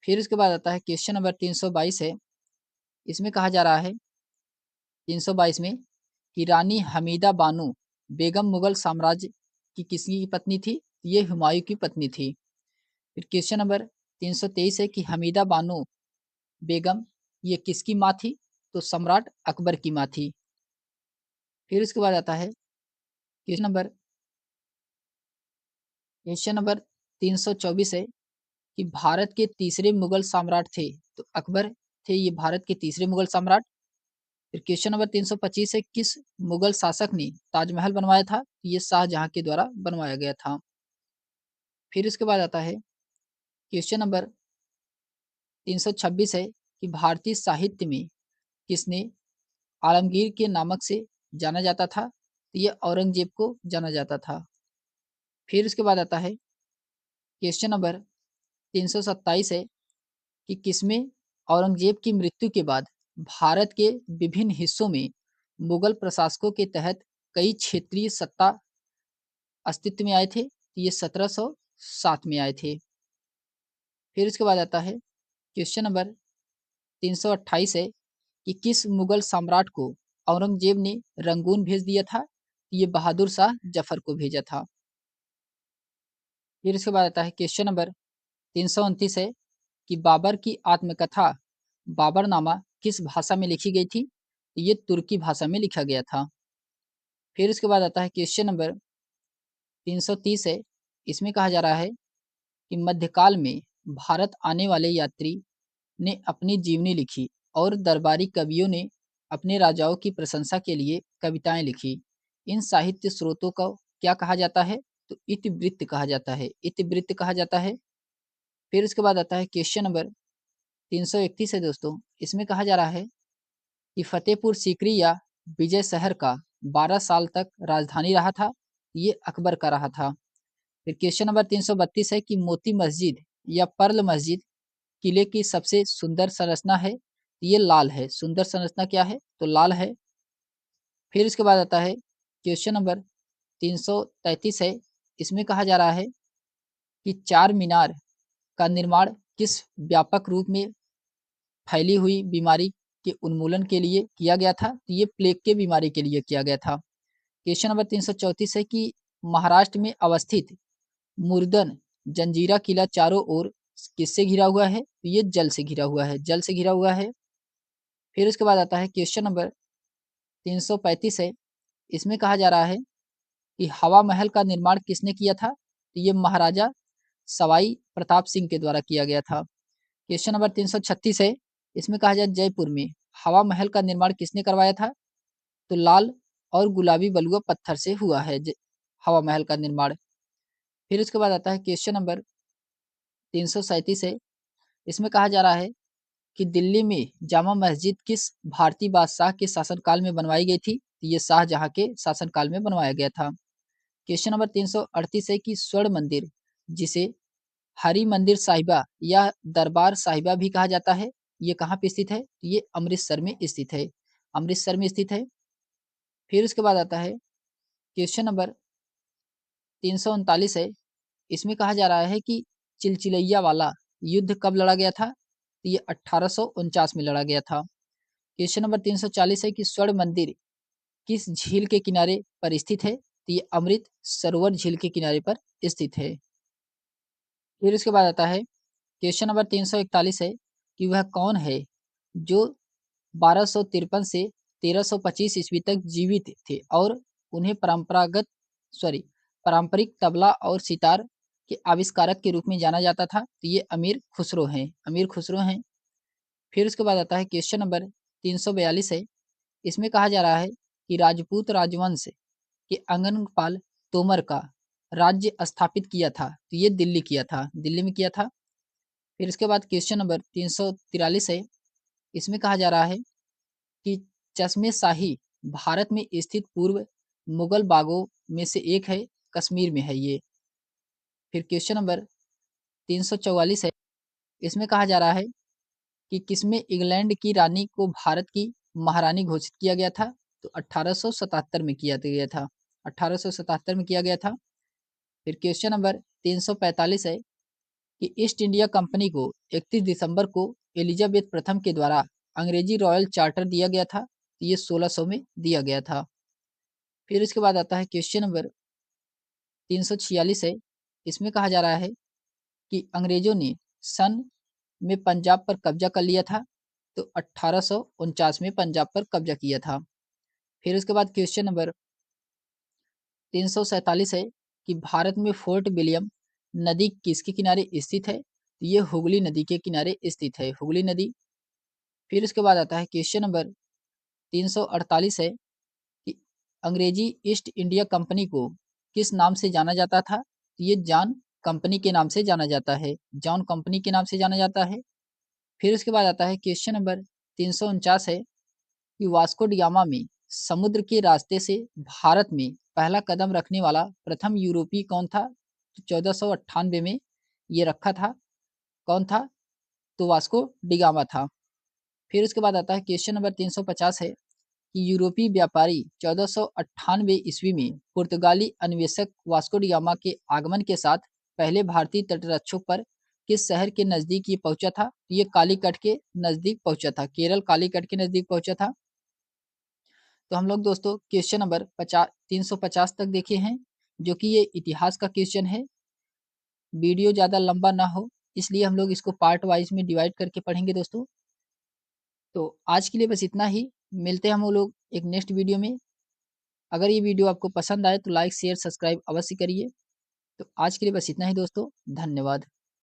फिर उसके बाद आता है क्वेश्चन नंबर 322 है। इसमें कहा जा रहा है 322 में कि रानी हमीदा बानो बेगम मुगल साम्राज्य की किसकी पत्नी थी? ये हुमायूं की पत्नी थी। फिर क्वेश्चन नंबर 323 है कि हमीदा बानो बेगम ये किसकी माँ थी? तो सम्राट अकबर की माँ थी। फिर उसके बाद आता है क्वेश्चन नंबर 324 है कि भारत के तीसरे मुगल सम्राट थे? तो अकबर थे ये भारत के तीसरे मुगल सम्राट। फिर क्वेश्चन नंबर 325 है किस मुगल शासक ने ताजमहल बनवाया था? ये शाहजहां के द्वारा बनवाया गया था। फिर इसके बाद आता है क्वेश्चन नंबर 326 है कि भारतीय साहित्य में किसने आलमगीर के नामक से जाना जाता था? तो ये औरंगजेब को जाना जाता था। फिर उसके बाद आता है क्वेश्चन नंबर 327 है कि किसमें औरंगजेब की मृत्यु के बाद भारत के विभिन्न हिस्सों में मुगल प्रशासकों के तहत कई क्षेत्रीय सत्ता अस्तित्व में आए थे? ये 1707 में आए थे। फिर उसके बाद आता है क्वेश्चन नंबर 328 है कि किस मुगल सम्राट को औरंगजेब ने रंगून भेज दिया था? ये बहादुर शाह जफर को भेजा था। फिर उसके बाद आता है क्वेश्चन नंबर 329 है कि बाबर की आत्मकथा बाबरनामा किस भाषा में लिखी गई थी? ये तुर्की भाषा में लिखा गया था। फिर उसके बाद आता है क्वेश्चन नंबर 330 है। इसमें कहा जा रहा है कि मध्यकाल में भारत आने वाले यात्री ने अपनी जीवनी लिखी और दरबारी कवियों ने अपने राजाओं की प्रशंसा के लिए कविताएं लिखी। इन साहित्य स्रोतों को क्या कहा जाता है? तो इतिवृत्त कहा जाता है, इतिवृत्त कहा जाता है। फिर उसके बाद आता है क्वेश्चन नंबर 331 है दोस्तों। इसमें कहा जा रहा है कि फतेहपुर सीकरी या विजय शहर का 12 साल तक राजधानी रहा था? ये अकबर का रहा था। फिर क्वेश्चन नंबर 332 है कि मोती मस्जिद या पर्ल मस्जिद किले की सबसे सुंदर संरचना है? ये लाल है। सुंदर संरचना क्या है? तो लाल है। फिर इसके बाद आता है क्वेश्चन नंबर 333 है। इसमें कहा जा रहा है कि चार मीनार का निर्माण किस व्यापक रूप में फैली हुई बीमारी के उन्मूलन के लिए किया गया था? तो ये प्लेग के बीमारी के लिए किया गया था। क्वेश्चन नंबर 334 है कि महाराष्ट्र में अवस्थित मुर्दन जंजीरा किला चारों ओर किससे घिरा हुआ है? तो ये जल से घिरा हुआ है, जल से घिरा हुआ है। फिर उसके बाद आता है क्वेश्चन नंबर 335 है। इसमें कहा जा रहा है कि हवा महल का निर्माण किसने किया था? तो ये महाराजा सवाई प्रताप सिंह के द्वारा किया गया था। क्वेश्चन नंबर 336 है। इसमें कहा जाए जयपुर में हवा महल का निर्माण किसने करवाया था? तो लाल और गुलाबी बलुआ पत्थर से हुआ है हवा महल का निर्माण। फिर उसके बाद आता है क्वेश्चन नंबर 337 है। इसमें कहा जा रहा है कि दिल्ली में जामा मस्जिद किस भारतीय बादशाह के शासनकाल में बनवाई गई थी? ये शाहजहां के शासनकाल में बनवाया गया था। क्वेश्चन नंबर 338 है कि स्वर्ण मंदिर जिसे हरी मंदिर साहिबा या दरबार साहिबा भी कहा जाता है, ये कहाँ पे स्थित है? ये अमृतसर में स्थित है, अमृतसर में स्थित है। फिर उसके बाद आता है क्वेश्चन नंबर 339 है। इसमें कहा जा रहा है कि चिलचिलैया वाला युद्ध कब लड़ा गया था? तो ये 1849 में लड़ा गया था। क्वेश्चन नंबर 340 है कि स्वर्ण मंदिर किस झील के किनारे पर स्थित है? तो ये अमृत सरोवर झील के किनारे पर स्थित है। फिर उसके बाद आता है क्वेश्चन नंबर 341 है कि वह कौन है जो 1253 से 1325 ईस्वी तक जीवित थे और उन्हें पारंपरिक तबला और सितार के आविष्कारक के रूप में जाना जाता था? तो ये अमीर खुसरो हैं, अमीर खुसरो हैं। फिर उसके बाद आता है क्वेश्चन नंबर 342 है। इसमें कहा जा रहा है कि राजपूत राजवंश के अंगनपाल तोमर का राज्य स्थापित किया था? तो ये दिल्ली किया था, दिल्ली में किया था। फिर इसके बाद क्वेश्चन नंबर 343 है। इसमें कहा जा रहा है कि चश्मे शाही भारत में स्थित पूर्व मुगल बागों में से एक है, कश्मीर में है ये। फिर क्वेश्चन नंबर 344 है। इसमें कहा जा रहा है कि किसमें इंग्लैंड की रानी को भारत की महारानी घोषित किया गया था? तो 1877 में किया गया था, 1877 में किया गया था। फिर क्वेश्चन नंबर 345 है कि ईस्ट इंडिया कंपनी को 31 दिसंबर को एलिजाबेथ प्रथम के द्वारा अंग्रेजी रॉयल चार्टर दिया गया था। ये 1600 में दिया गया था। फिर इसके बाद आता है क्वेश्चन नंबर 346 है। इसमें कहा जा रहा है कि अंग्रेजों ने सन में पंजाब पर कब्जा कर लिया था। तो 1849 में पंजाब पर कब्जा किया था। फिर उसके बाद क्वेश्चन नंबर 347 है कि भारत में फोर्ट विलियम नदी किसके किनारे स्थित है। तो ये हुगली नदी के किनारे स्थित है, हुगली नदी। फिर उसके बाद आता है क्वेश्चन नंबर 348 है कि अंग्रेजी ईस्ट इंडिया कंपनी को किस नाम से जाना जाता था। तो ये जॉन कंपनी के नाम से जाना जाता है, जॉन कंपनी के नाम से जाना जाता है। फिर उसके बाद आता है क्वेश्चन नंबर 349 है कि वास्को डिगामा में समुद्र के रास्ते से भारत में पहला कदम रखने वाला प्रथम यूरोपीय कौन था। तो 1498 में ये रखा था। कौन था? तो वास्को डिगामा था। फिर उसके बाद आता है क्वेश्चन नंबर 350 है कि यूरोपीय व्यापारी 1498 ईस्वी में पुर्तगाली अन्वेषक वास्को डिगामा के आगमन के साथ पहले भारतीय तटरक्षकों पर किस शहर के नजदीक ये पहुंचा था। ये कालीकट के नजदीक पहुंचा था, केरल कालीकट के नजदीक पहुंचा था। तो हम लोग दोस्तों क्वेश्चन नंबर 350 तक देखे हैं, जो कि ये इतिहास का क्वेश्चन है। वीडियो ज़्यादा लंबा ना हो इसलिए हम लोग इसको पार्ट वाइज में डिवाइड करके पढ़ेंगे दोस्तों। तो आज के लिए बस इतना ही। मिलते हैं हम लोग एक नेक्स्ट वीडियो में। अगर ये वीडियो आपको पसंद आए तो लाइक शेयर सब्सक्राइब अवश्य करिए। तो आज के लिए बस इतना ही दोस्तों, धन्यवाद।